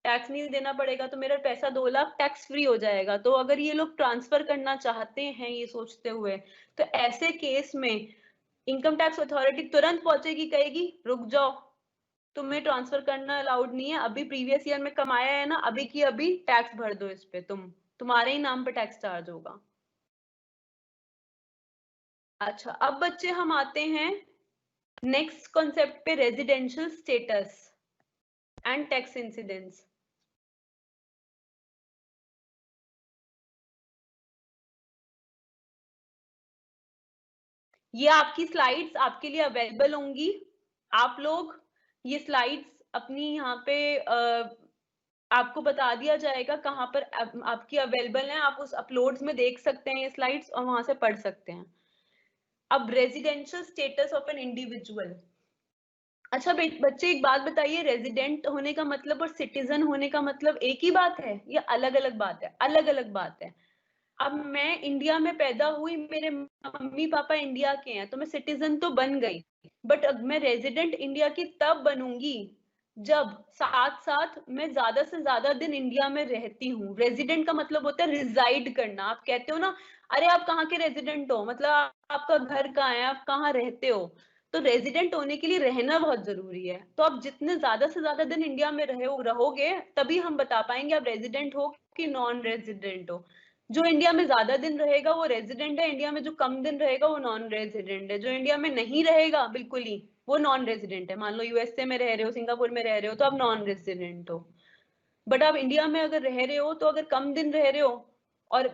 टैक्स नहीं देना पड़ेगा, तो मेरा पैसा 2 लाख टैक्स फ्री हो जाएगा। तो अगर ये लोग ट्रांसफर करना चाहते हैं ये सोचते हुए, तो ऐसे केस में इनकम टैक्स अथॉरिटी तुरंत पहुंचेगी, कहेगी रुक जाओ, तुम्हें ट्रांसफर करना अलाउड नहीं है, अभी प्रीवियस ईयर में कमाया है ना, अभी की अभी टैक्स भर दो इस पे, तुम्हारे ही नाम पे टैक्स चार्ज होगा। अच्छा, अब बच्चे हम आते हैं नेक्स्ट कॉन्सेप्ट पे, residential status and tax incidence. ये आपकी स्लाइड्स आपके लिए अवेलेबल होंगी, आप लोग ये स्लाइड्स अपनी यहाँ पे आपको बता दिया जाएगा कहाँ पर आपकी अवेलेबल है, आप उस अपलोड्स में देख सकते हैं ये स्लाइड्स और वहां से पढ़ सकते हैं। अब residential status of an individual. अच्छा बच्चे एक बात बताइए, रेजिडेंट होने का मतलब और सिटीजन होने का मतलब एक ही बात है या अलग अलग बात है? अलग अलग बात है। अब मैं इंडिया में पैदा हुई, मेरे मम्मी पापा इंडिया के हैं, तो मैं सिटीजन तो बन गई, बट अब मैं रेजिडेंट इंडिया की तब बनूंगी जब साथ साथ मैं ज्यादा से ज्यादा दिन इंडिया में रहती हूँ। रेजिडेंट का मतलब होता है रिजाइड करना। आप कहते हो ना, अरे आप कहाँ के रेजिडेंट हो, मतलब आपका घर कहाँ है, आप कहाँ रहते हो। तो रेजिडेंट होने के लिए रहना बहुत जरूरी है। तो आप जितने ज्यादा से ज्यादा दिन इंडिया में रहोगे, तभी हम बता पाएंगे आप रेजिडेंट हो कि नॉन रेजिडेंट हो। जो इंडिया में ज्यादा दिन रहेगा वो रेजिडेंट है, इंडिया में जो कम दिन रहेगा वो नॉन रेजिडेंट है। जो इंडिया में नहीं रहेगा बिल्कुल ही, वो नॉन रेजिडेंट है। मान लो यूएसए में रह रहे हो, सिंगापुर में रह रहे हो, तो आप नॉन रेजिडेंट हो। बट आप इंडिया में अगर रह रहे हो, तो अगर कम दिन रह रहे हो और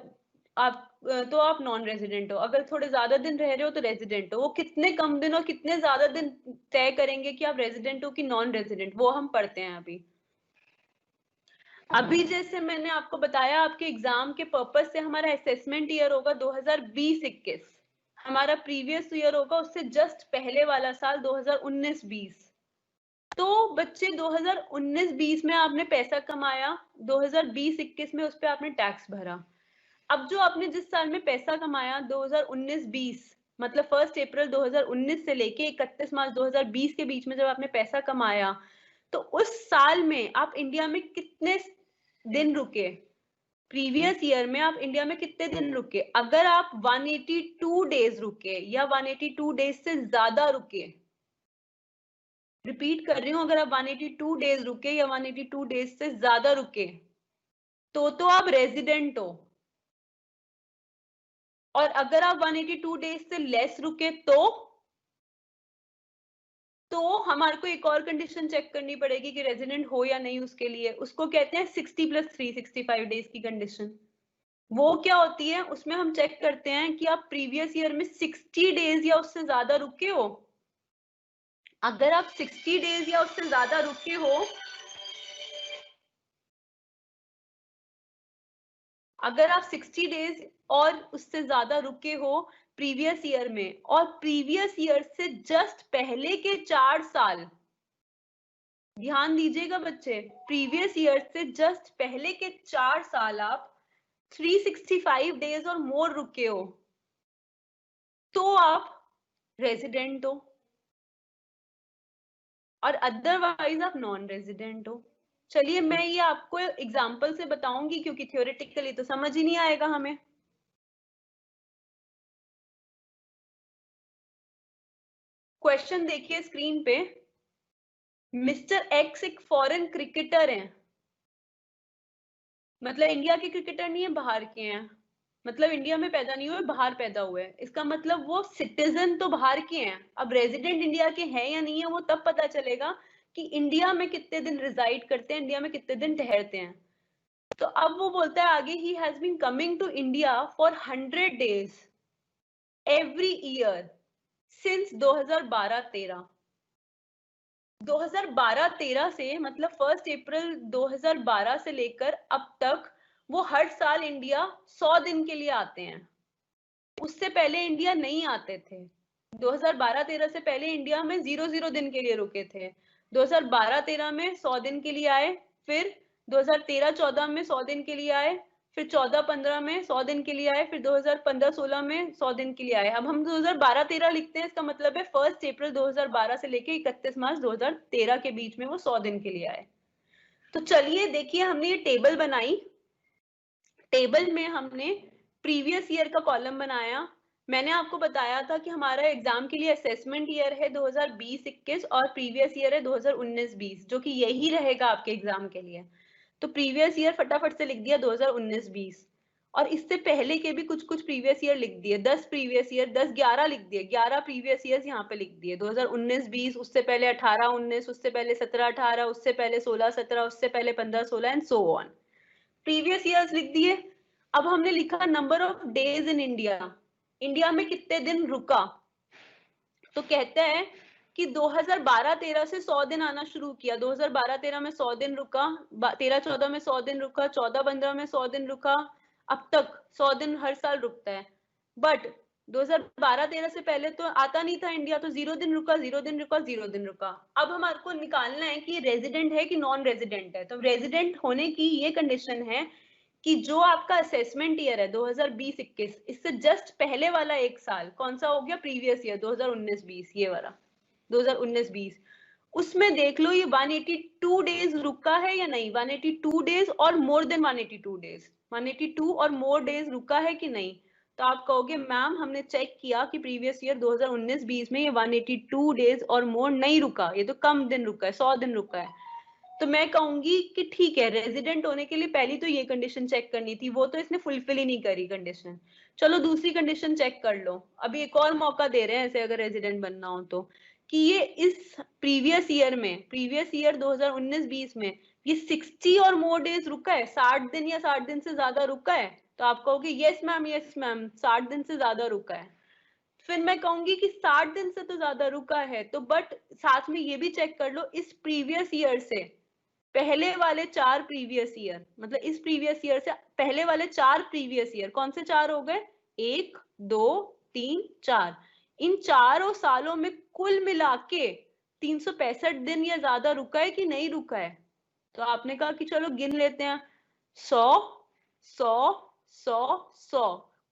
आप तो आप नॉन रेजिडेंट हो, अगर थोड़े ज्यादा दिन रह रहे हो तो रेजिडेंट हो। वो कितने कम दिन और कितने ज्यादा दिन तय करेंगे कि आप रेजिडेंट हो कि नॉन रेजिडेंट, वो हम पढ़ते हैं अभी। अभी जैसे मैंने आपको बताया, आपके एग्जाम के पर्पस से हमारा असेसमेंट ईयर होगा 2020-21, हमारा प्रीवियस ईयर होगा उससे जस्ट पहले वाला साल 2019-20। तो बच्चे 2019-20 में आपने पैसा कमाया, 2020-21 में उस पर आपने टैक्स भरा। अब जो आपने जिस साल में पैसा कमाया 2019-20, मतलब 1 अप्रैल 2019 से लेके 31 मार्च 2020 के बीच में जब आपने पैसा कमाया, तो उस साल में आप इंडिया में कितने दिन रुके? प्रीवियस ईयर में आप इंडिया में कितने दिन रुके? अगर आप 182 डेज रुके या 182 डेज से ज्यादा रुके, रिपीट कर रही हूँ, अगर आप 182 डेज रुके या 182 डेज से ज्यादा रुके, तो आप रेजिडेंट हो। और अगर आप 182 डेज से लेस रुके, तो हमारे को एक और कंडीशन चेक करनी पड़ेगी कि रेजिडेंट हो या नहीं। उसके लिए उसको कहते हैं 60+3 65 डेज की कंडीशन। वो क्या होती है, उसमें हम चेक करते हैं कि आप प्रीवियस ईयर में 60 डेज या उससे ज्यादा रुके हो। अगर आप 60 डेज या उससे ज्यादा रुके हो, अगर आप 60 डेज और उससे ज्यादा रुके हो प्रीवियस ईयर में, और प्रीवियस ईयर से जस्ट पहले के 4 साल, ध्यान दीजिएगा बच्चे, प्रीवियस ईयर से जस्ट पहले के 4 साल आप 365 डेज और मोर रुके हो, तो आप रेजिडेंट हो, और अदरवाइज आप नॉन रेजिडेंट हो। चलिए मैं ये आपको एग्जांपल से बताऊंगी, क्योंकि थ्योरेटिकली तो समझ ही नहीं आएगा हमें। क्वेश्चन देखिए स्क्रीन पे, मिस्टर एक्स एक फॉरेन क्रिकेटर है, मतलब इंडिया के क्रिकेटर नहीं है, बाहर के हैं, मतलब इंडिया में पैदा नहीं हुए, बाहर पैदा हुए, इसका मतलब वो सिटीजन तो बाहर के हैं। अब रेजिडेंट इंडिया के हैं या नहीं है वो तब पता चलेगा कि इंडिया में कितने दिन रिजाइड करते हैं, इंडिया में कितने दिन ठहरते हैं। तो अब वो बोलता है आगे, he has been coming to India for 100 days every year since 2012-13। 2012-13 से मतलब 1 अप्रैल 2012 से लेकर अब तक वो हर साल इंडिया 100 दिन के लिए आते हैं। उससे पहले इंडिया नहीं आते थे। 2012-13 से पहले इंडिया में 0-0 दिन के लिए रुके थे। 2012-13 में 100 दिन के लिए आए, फिर 2013-14 में 100 दिन के लिए आए, फिर 14-15 में 100 दिन के लिए आए, फिर 2015-16 में 100 दिन के लिए आए। अब हम 2012-13 लिखते हैं, इसका मतलब है 1 अप्रैल 2012 से लेके 31 मार्च 2013 के बीच में वो 100 दिन के लिए आए। तो चलिए देखिए, हमने ये टेबल बनाई। टेबल में हमने प्रीवियस ईयर का कॉलम बनाया। मैंने आपको बताया था कि हमारा एग्जाम के लिए असेसमेंट ईयर है 2020-21 और प्रीवियस ईयर है 2019-20, जो कि यही रहेगा आपके एग्जाम के लिए। तो प्रीवियस ईयर फटाफट से लिख दिया 2019-20, और इससे पहले के भी कुछ कुछ प्रीवियस ईयर लिख दिए, 10 प्रीवियस ईयर, 10-11 लिख दिए, 11 प्रीवियस ईयर्स यहाँ पे लिख दिए। 2019-20, उससे पहले 18-19, उससे पहले 17-18, उससे पहले 16-17, उससे पहले 15-16 and so on. Previous years लिख दिए। अब हमने लिखा number of days in India, India में कितने दिन रुका। तो कहते हैं कि 2012-13 से 100 दिन आना शुरू किया, 2012-13 में 100 दिन रुका, 13-14 में 100 दिन रुका, 14-15 में 100 दिन रुका, अब तक 100 दिन हर साल रुकता है। बट 2012-13 से पहले तो आता नहीं था इंडिया, तो 0 दिन रुका, 0 दिन रुका, 0 दिन रुका। अब हमारे को निकालना है कि रेजिडेंट है कि नॉन रेजिडेंट है। तो रेजिडेंट होने की ये कंडीशन है कि जो आपका असेसमेंट ईयर है 2020-21, इससे जस्ट पहले वाला एक साल कौन सा हो गया, प्रीवियस ईयर 2019-20, ये वाला 2019-20, उसमें देख लो ये 182 डेज रुका है या नहीं, 182 डेज और मोर देन 182 डेज, 182 और मोर डेज रुका है कि नहीं। तो आप कहोगे मैम हमने चेक किया कि प्रीवियस ईयर 2019-20 में ये 182 डेज और मोर नहीं रुका, ये तो कम दिन रुका है, 100 दिन रुका है। तो मैं कहूंगी कि ठीक है, रेजिडेंट होने के लिए पहली तो ये कंडीशन चेक करनी थी, वो तो इसने फुलफिल ही नहीं करी कंडीशन। चलो दूसरी कंडीशन चेक कर लो, अभी एक और मौका दे रहे हैं ऐसे अगर रेजिडेंट बनना हो तो, कि ये इस प्रीवियस ईयर में, प्रीवियस ईयर 2019-20 में ये 60 और मोर डेज रुका है, 60 दिन या 60 दिन से ज्यादा रुका है। तो आप कहोगे यस मैम 60 दिन से ज्यादा रुका है। फिर मैं कहूंगी कि 60 दिन से तो ज्यादा रुका है, तो बट साथ में ये भी चेक कर लो इस प्रीवियस ईयर से पहले वाले 4 प्रीवियस ईयर, मतलब इस प्रीवियस ईयर से पहले वाले 4 प्रीवियस ईयर, कौन से 4 हो गए, 1 2 3 4, इन चारों सालों में कुल मिला के 365 दिन या ज्यादा रुका है कि नहीं रुका है। तो आपने कहा कि चलो गिन लेते हैं, 100 100 100 100,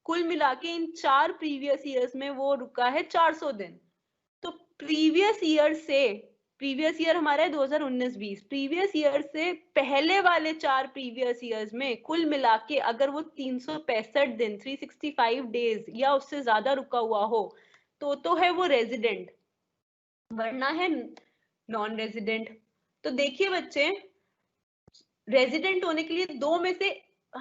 कुल मिला के इन 4 प्रीवियस ईयर्स में वो रुका है 400 दिन। तो प्रीवियस ईयर से, प्रीवियस ईयर हमारा है 2019-20, प्रीवियस ईयर से पहले वाले 4 प्रीवियस ईयर्स में कुल मिला के अगर वो 365 दिन 365 डेज या उससे ज्यादा रुका हुआ हो तो है वो रेजिडेंट, वरना है नॉन रेजिडेंट। तो देखिए बच्चे, रेजिडेंट होने के लिए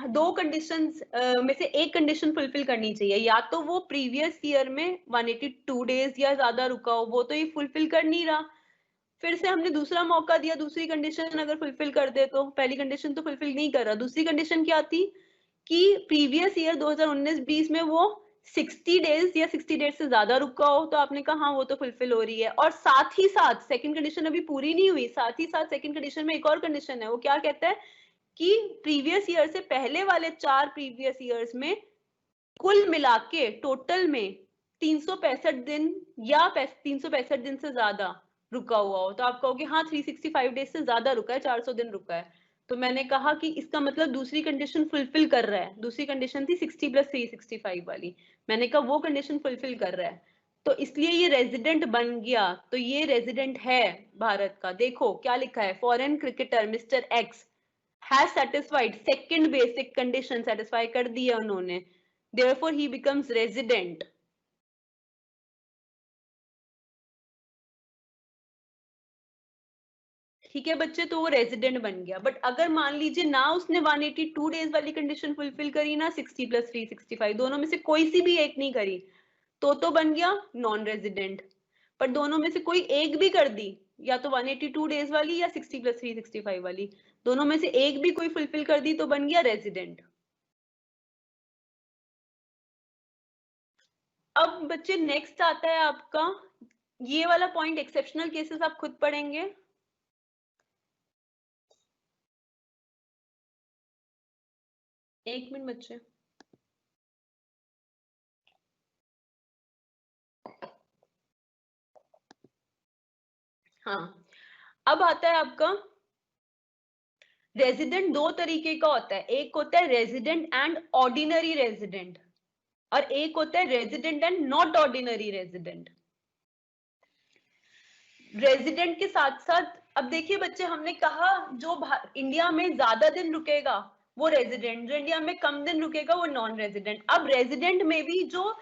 दो कंडीशंस में से एक कंडीशन फुलफिल करनी चाहिए, या तो वो प्रीवियस ईयर में 182 डेज या ज्यादा रुका हो, वो तो ये फुलफिल कर नहीं रहा, फिर से हमने दूसरा मौका दिया, दूसरी कंडीशन अगर फुलफिल कर दे तो, पहली कंडीशन तो फुलफिल नहीं कर रहा। दूसरी कंडीशन क्या थी कि प्रीवियस ईयर 2019-20 में वो 60 डेज या 60 डेज से ज्यादा रुका हो, तो आपने कहा हाँ वो तो फुलफिल हो रही है। और साथ ही साथ सेकंड कंडीशन अभी पूरी नहीं हुई, साथ ही साथ सेकंड कंडीशन में एक और कंडीशन है, वो क्या कहता है कि प्रीवियस ईयर से पहले वाले 4 प्रीवियस ईयर्स में कुल मिला के टोटल में 365 दिन या 365 दिन से ज्यादा रुका हुआ हो। तो आप कहोगे हाँ 365 डेज से ज्यादा रुका है, 400 दिन रुका है। तो मैंने कहा कि इसका मतलब दूसरी कंडीशन फुलफिल कर रहा है, दूसरी कंडीशन थी 60 + 365 वाली, मैंने कहा वो कंडीशन फुलफिल कर रहा है, तो इसलिए ये रेजिडेंट बन गया। तो ये रेजिडेंट है भारत का। देखो क्या लिखा है, foreign cricketer mister x has satisfied second basic condition, satisfy कर दिया उन्होंने, therefore he becomes resident। ठीक है बच्चे, तो वो रेजिडेंट बन गया। बट अगर मान लीजिए ना उसने 182 डेज वाली कंडीशन फुलफिल करी ना 60 + 3 65, दोनों में से कोई सी भी एक नहीं करी, तो बन गया नॉन रेजिडेंट। पर दोनों में से कोई एक भी कर दी, या तो 182 डेज वाली या 60 + 3 65 वाली, दोनों में से एक भी कोई फुलफिल कर दी तो बन गया रेजिडेंट। अब बच्चे नेक्स्ट आता है आपका ये वाला पॉइंट, एक्सेप्शनल केसेस आप खुद पढ़ेंगे। एक मिनट बच्चे। हाँ, अब आता है आपका रेजिडेंट। दो तरीके का होता है, एक होता है रेजिडेंट एंड ऑर्डिनरी रेजिडेंट, और एक होता है resident and not ordinary resident. Resident के साथ साथ अब देखिए बच्चे, हमने कहा जो इंडिया में ज्यादा दिन रुकेगा वो रेजिडेंट, जो इंडिया में कम दिन रुकेगा वो नॉन रेजिडेंट। अब रेजिडेंट में भी जो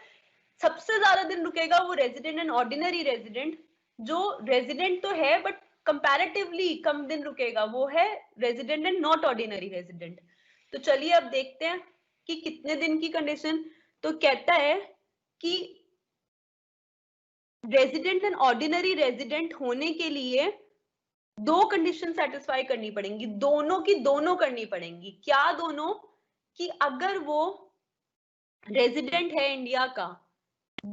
सबसे ज्यादा दिन रुकेगा वो रेजिडेंट एंड ऑर्डिनरी रेजिडेंट। जो रेजिडेंट तो है बट कंपैरेटिवली कम दिन रुकेगा वो है resident and not ordinary resident. तो चलिए अब देखते हैं कि कितने दिन की कंडीशन। तो कहता है कि रेजिडेंट एंड ऑर्डिनरी रेजिडेंट होने के लिए दो कंडीशन सेटिस्फाई करनी पड़ेंगी, दोनों की दोनों करनी पड़ेंगी। क्या दोनों? कि अगर वो रेजिडेंट है इंडिया का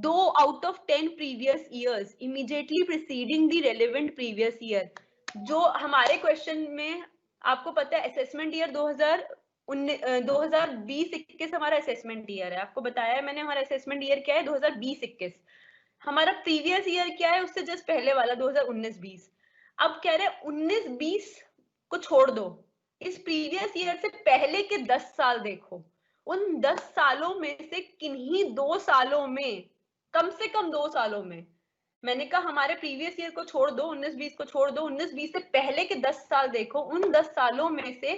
2 out of 10 previous years immediately preceding the relevant previous year. जो हमारे क्वेश्चन में आपको पता है असेसमेंट ईयर 2020-21 हमारा असेसमेंट ईयर है, आपको बताया है मैंने हमारा असेसमेंट ईयर क्या है 2020-21। हमारा प्रीवियस ईयर क्या है उससे जस्ट पहले वाला 2019-20। अब कह रहे 19-20 को छोड़ दो, इस प्रीवियस ईयर से पहले के 10 साल देखो। उन 10 सालों में से किन्हीं 2 सालों में, कम से कम 2 सालों में, मैंने कहा हमारे प्रीवियस ईयर को छोड़ दो, 19-20 को छोड़ दो, 19-20 से पहले के 10 साल देखो। उन 10 सालों में से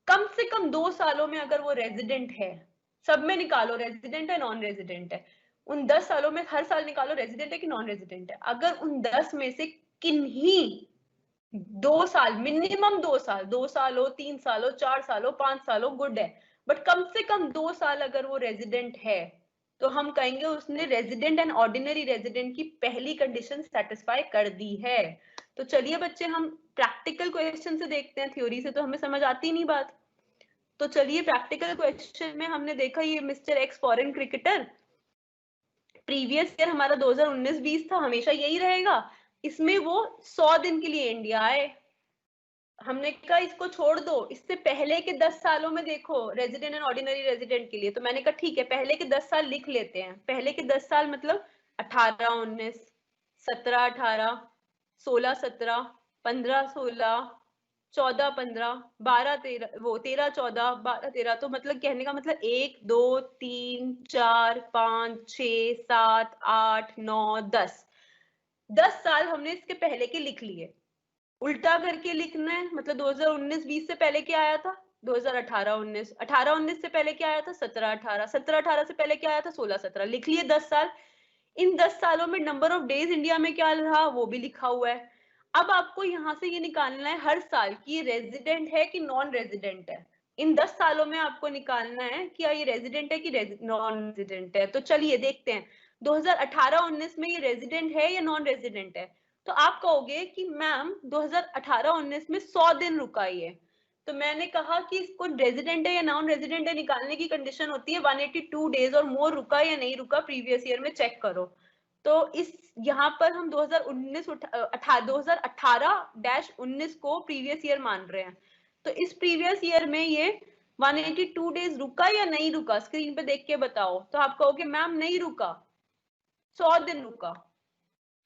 कम 2 सालों में अगर वो रेजिडेंट है, सब में निकालो रेजिडेंट है नॉन रेजिडेंट है, उन 10 सालों में हर साल निकालो रेजिडेंट है कि नॉन रेजिडेंट है। अगर उन 10 में से किन्हीं 2 साल, मिनिमम 2 साल, 2 साल हो, 3 साल हो, 4 साल हो, 5 साल हो, गुड है, बट कम से कम 2 साल अगर वो रेजिडेंट है तो हम कहेंगे उसने रेजिडेंट एंड ऑर्डिनरी रेजिडेंट की पहली कंडीशन सेटिस्फाई कर दी है। तो चलिए बच्चे हम प्रैक्टिकल क्वेश्चन से देखते हैं, थ्योरी से तो हमें समझ आती नहीं बात। तो चलिए प्रैक्टिकल क्वेश्चन में हमने देखा ये mister x foreign cricketer, previous year हमारा 2019-20 था, हमेशा यही रहेगा। इसमें वो 100 दिन के लिए इंडिया आए, हमने कहा इसको छोड़ दो, इससे पहले के 10 सालों में देखो रेजिडेंट एंड ऑर्डिनरी रेजिडेंट के लिए। तो मैंने कहा ठीक है पहले के 10 साल लिख लेते हैं। पहले के 10 साल मतलब 18-19, 17-18, 16-17, 15-16, 14-15, 12-13, वो 13-14, 12-13, तो मतलब कहने का मतलब 1 2 3 4 5 6 7 8 9 10, 10 साल हमने इसके पहले के लिख लिए। उल्टा करके लिखना है, मतलब 2019-20 से पहले क्या आया था 2018-19, 18-19 से पहले क्या आया था 17-18, 17-18 से पहले क्या आया था 16-17, लिख लिए 10 साल। इन 10 सालों में नंबर ऑफ डेज इंडिया में क्या रहा वो भी लिखा हुआ है। अब आपको यहाँ से ये निकालना है हर साल कि ये रेजिडेंट है कि नॉन रेजिडेंट है। इन 10 सालों में आपको निकालना है कि ये रेजिडेंट है कि नॉन रेजिडेंट है। तो चलिए देखते हैं 2018-19 में ये रेजिडेंट है या नॉन रेजिडेंट है। तो आप कहोगे कि मैम 2018-19 में 100 दिन रुका ये, तो मैंने कहा कि इसको रेजिडेंट है या नॉन रेजिडेंट है निकालने की कंडीशन होती है 182 डेज और मोर रुका या नहीं रुका प्रीवियस ईयर में चेक करो। तो इस यहाँ पर हम 2018-19 को प्रीवियस ईयर मान रहे हैं। तो इस प्रीवियस ईयर में ये 182 डेज रुका या नहीं रुका, स्क्रीन पे देख के बताओ। तो आप कहोगे मैम नहीं रुका, 100 दिन रुका।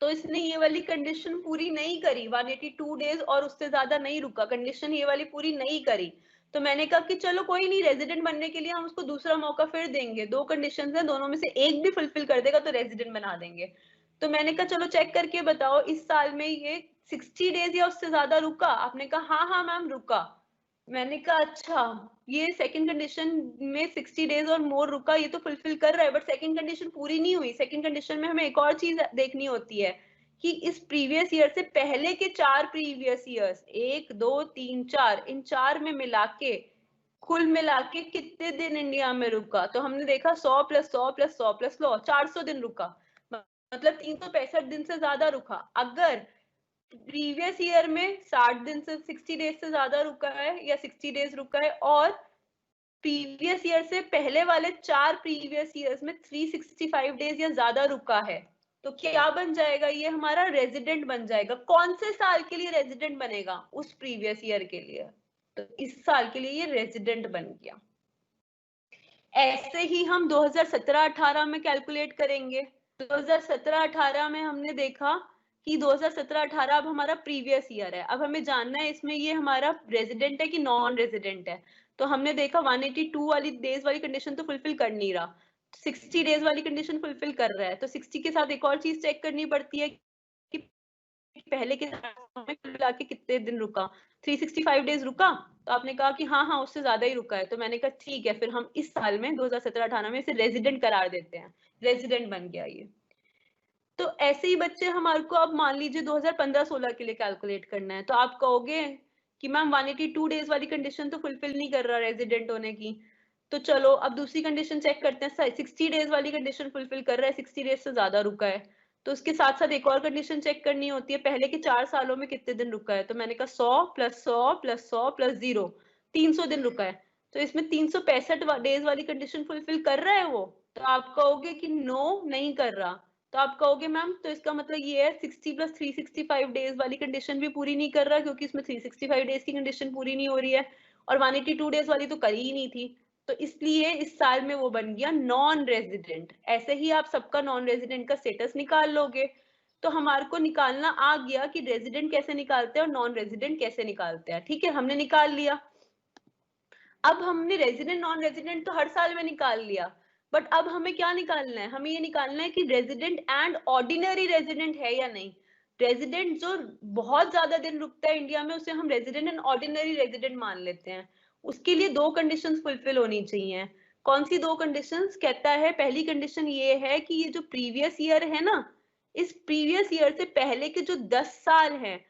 तो इसने ये वाली कंडीशन पूरी नहीं करी, 182 डेज और उससे ज्यादा नहीं रुका, कंडीशन ये वाली पूरी नहीं करी। तो मैंने कहा कि चलो कोई नहीं, रेजिडेंट बनने के लिए हम उसको दूसरा मौका फिर देंगे, दो कंडीशंस हैं, दोनों में से एक भी फुलफिल कर देगा तो रेजिडेंट बना देंगे। तो मैंने कहा चलो चेक करके बताओ इस साल में ये 60 डेज या उससे ज्यादा रुका। आपने कहा हाँ हाँ मैम रुका। मैंने कहा अच्छा, ये सेकंड कंडीशन में 60 डेज और मोर रुका, ये तो फुलफिल कर रहा है, बट सेकंड कंडीशन पूरी नहीं हुई। सेकंड कंडीशन में हमें एक और चीज देखनी होती है कि इस प्रीवियस ईयर से पहले के 4 प्रीवियस ईयर्स 1 2 3 4 इन 4 में मिला के कुल मिला के कितने दिन इंडिया में रुका। तो हमने देखा 100 प्लस 100 प्लस 100 प्लस 100 400 दिन रुका, मतलब 365 दिन से ज्यादा रुका। अगर प्रीवियस ईयर में 60 दिन से 60 डेज से ज्यादा रुका है या 60 डेज रुका है और प्रीवियस ईयर से पहले वाले 4 प्रीवियस ईयर्स में 365 डेज या ज्यादा रुका है, तो क्या बन जाएगा, ये हमारा रेजिडेंट बन जाएगा। कौन से साल के लिए रेजिडेंट बनेगा, उस प्रीवियस ईयर के लिए, तो इस साल के लिए ये रेजिडेंट बन गया। ऐसे ही हम 2017-18 में कैलकुलेट करेंगे। 2017-18 में हमने देखा कि 2017-18 अब हमारा प्रीवियस ईयर है। अब हमें जानना है इसमें ये हमारा रेजिडेंट है कि नॉन रेजिडेंट है। तो हमने देखा 182 वाली डेज वाली कंडीशन तो फुलफिल कर नहीं रहा, 60 डेज वाली कंडीशन फुलफिल कर रहा है। तो 60 के साथ एक और चीज चेक करनी पड़ती है कि पहले के मिला के कितने दिन रुका, 365 डेज रुका। तो आपने कहा कि हाँ हाँ उससे ज्यादा ही रुका है। तो मैंने कहा ठीक है, फिर हम इस साल में 2017-18 में इसे रेजिडेंट करार देते हैं, रेजिडेंट बन गया ये। तो ऐसे ही बच्चे हमारे को अब मान लीजिए 2015-16 के लिए कैलकुलेट करना है, तो आप कहोगे कि मैम 182 डेज वाली कंडीशन तो फुलफिल नहीं कर रहा रेजिडेंट होने की। तो चलो अब दूसरी कंडीशन चेक करते हैं, 60 डेज वाली कंडीशन फुलफिल कर रहा है, 60 डेज से ज्यादा रुका है। तो उसके साथ साथ एक और कंडीशन चेक करनी होती है, पहले के 4 सालों में कितने दिन रुका है। तो मैंने कहा 100 प्लस 100 प्लस 100 प्लस 0, 300 दिन रुका है। तो इसमें 365 डेज वाली कंडीशन फुलफिल कर रहा है वो। तो आप कहोगे कि नो नहीं कर रहा। तो आप कहोगे मैम तो इसका मतलब ये है 60 प्लस 365 डेज वाली कंडीशन भी पूरी नहीं कर रहा, क्योंकि इसमें 365 डेज की कंडीशन पूरी नहीं हो रही है और 182 डेज वाली तो करी ही नहीं थी। तो इसलिए इस साल में वो बन गया नॉन रेजिडेंट। ऐसे ही आप सबका नॉन रेजिडेंट का स्टेटस निकाल लोगे। तो हमारे को निकालना आ गया कि रेजिडेंट कैसे निकालते हैं और नॉन रेजिडेंट कैसे निकालते हैं। ठीक है, हमने निकाल लिया। अब हमने रेजिडेंट नॉन रेजिडेंट तो हर साल में निकाल लिया, बट अब हमें क्या निकालना है, हमें ये निकालना है कि रेजिडेंट एंड ऑर्डिनरी रेजिडेंट है या नहीं। रेजिडेंट जो बहुत ज्यादा दिन रुकता है इंडिया में उसे हम रेजिडेंट एंड ऑर्डिनरी रेजिडेंट मान लेते हैं। उसके लिए 2 कंडीशंस फुलफिल होनी चाहिए। कौन सी 2 कंडीशंस, कहता है पहली कंडीशन ये है कि ये जो प्रीवियस ईयर है ना, इस प्रीवियस ईयर से पहले के जो 10 साल हैं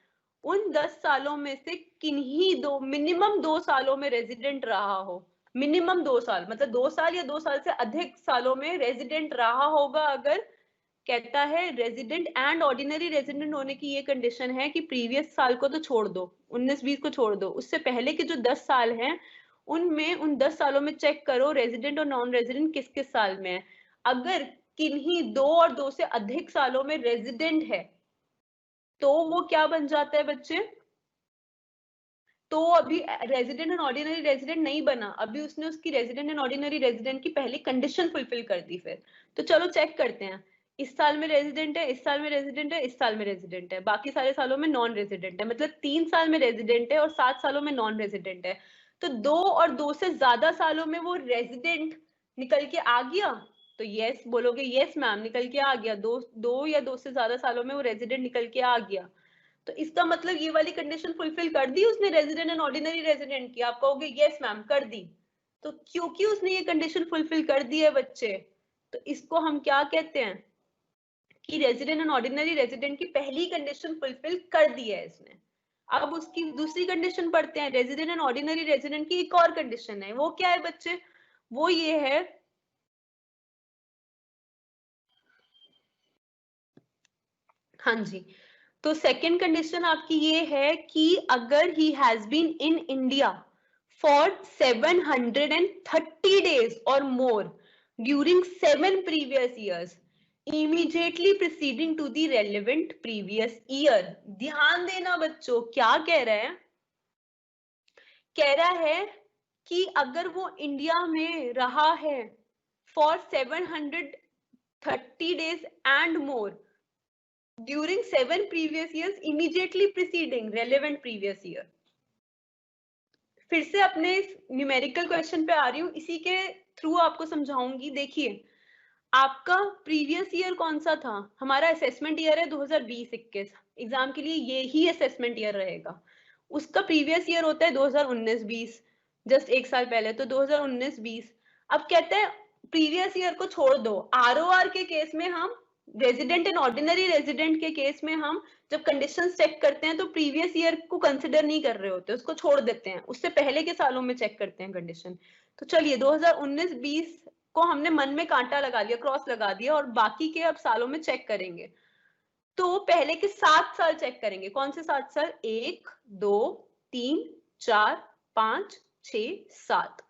उन 10 सालों में से किन्हीं मिनिमम 2 सालों में रेजिडेंट रहा हो। मिनिमम 2 साल मतलब 2 साल या 2 साल से अधिक सालों में रेजिडेंट रहा होगा। अगर कहता है रेजिडेंट एंड ऑर्डिनरी रेजिडेंट होने की ये कंडीशन है कि प्रीवियस साल को तो छोड़ दो, 19-20 को छोड़ दो, उससे पहले के जो 10 साल हैं उनमें उन 10 सालों में चेक करो रेजिडेंट और नॉन रेजिडेंट किस किस साल में है। अगर किन्हीं 2 और 2 से अधिक सालों में रेजिडेंट है तो वो क्या बन जाता है बच्चे, तो अभी रेजिडेंट एंड ऑर्डिनरी रेजिडेंट नहीं बना, अभी उसने उसकी रेजिडेंट एंड ऑर्डिनरी रेजिडेंट की पहली कंडीशन फुलफिल कर दी। फिर तो चलो चेक करते हैं, इस साल में रेजिडेंट है, इस साल में रेजिडेंट है, इस साल में रेजिडेंट है, बाकी सारे सालों में नॉन रेजिडेंट है। मतलब 3 साल में रेजिडेंट है और 7 सालों में नॉन रेजिडेंट है। तो 2 और 2 से ज्यादा सालों में वो रेजिडेंट निकल के आ गया। तो यस बोलोगे, यस मैम निकल के आ गया, 2 या 2 से ज्यादा सालों में वो रेजिडेंट निकल के आ गया। तो इसका मतलब ये वाली कंडीशन फुलफिल कर दी उसने रेजिडेंट एंड ऑर्डिनरी रेजिडेंट की। आप कहोगे यस मैम कर दी। तो क्योंकि उसने ये कंडीशन फुलफिल कर दी है बच्चे, तो इसको हम क्या कहते हैं कि रेजिडेंट एंड ऑर्डिनरी रेजिडेंट की पहली कंडीशन फुलफिल कर दी है इसने। अब उसकी दूसरी कंडीशन पढ़ते हैं, रेजिडेंट एंड ऑर्डिनरी रेजिडेंट की एक और कंडीशन है, वो क्या है बच्चे, वो ये है, हाँ जी, तो सेकेंड कंडीशन आपकी ये है कि अगर he has been in India for 730 days और more during 7 previous years immediately preceding to the relevant previous year। ध्यान देना बच्चों, क्या कह रहा है, कह रहा है कि अगर वो इंडिया में रहा है for 730 days and more during 7 previous years immediately preceding relevant previous year। फिर से अपने न्यूमेरिकल क्वेश्चन पे आ रही हूँ, इसी के थ्रू आपको समझाऊंगी। देखिए आपका प्रीवियस ईयर कौन सा था, हमारा असेसमेंट ईयर है 2020-21, एग्जाम के लिए ये ही असेसमेंट ईयर रहेगा। उसका प्रीवियस ईयर होता है 2019-20, जस्ट एक साल पहले, तो 2019-20। अब कहते हैं प्रीवियस ईयर को छोड़ दो, आरओआर के केस में हम रेजिडेंट एंड ऑर्डिनरी रेजिडेंट के केस में हम जब कंडीशंस चेक करते हैं तो प्रीवियस ईयर को कंसिडर नहीं कर रहे होते, उसको छोड़ देते हैं, उससे पहले के सालों में चेक करते हैं कंडीशन। तो चलिए 2019-20 को हमने मन में कांटा लगा लिया, क्रॉस लगा दिया, और बाकी के अब सालों में चेक करेंगे। तो पहले के 7 साल चेक करेंगे। कौन से 7 साल? 1, 2, 3, 4, 5, 6, 7।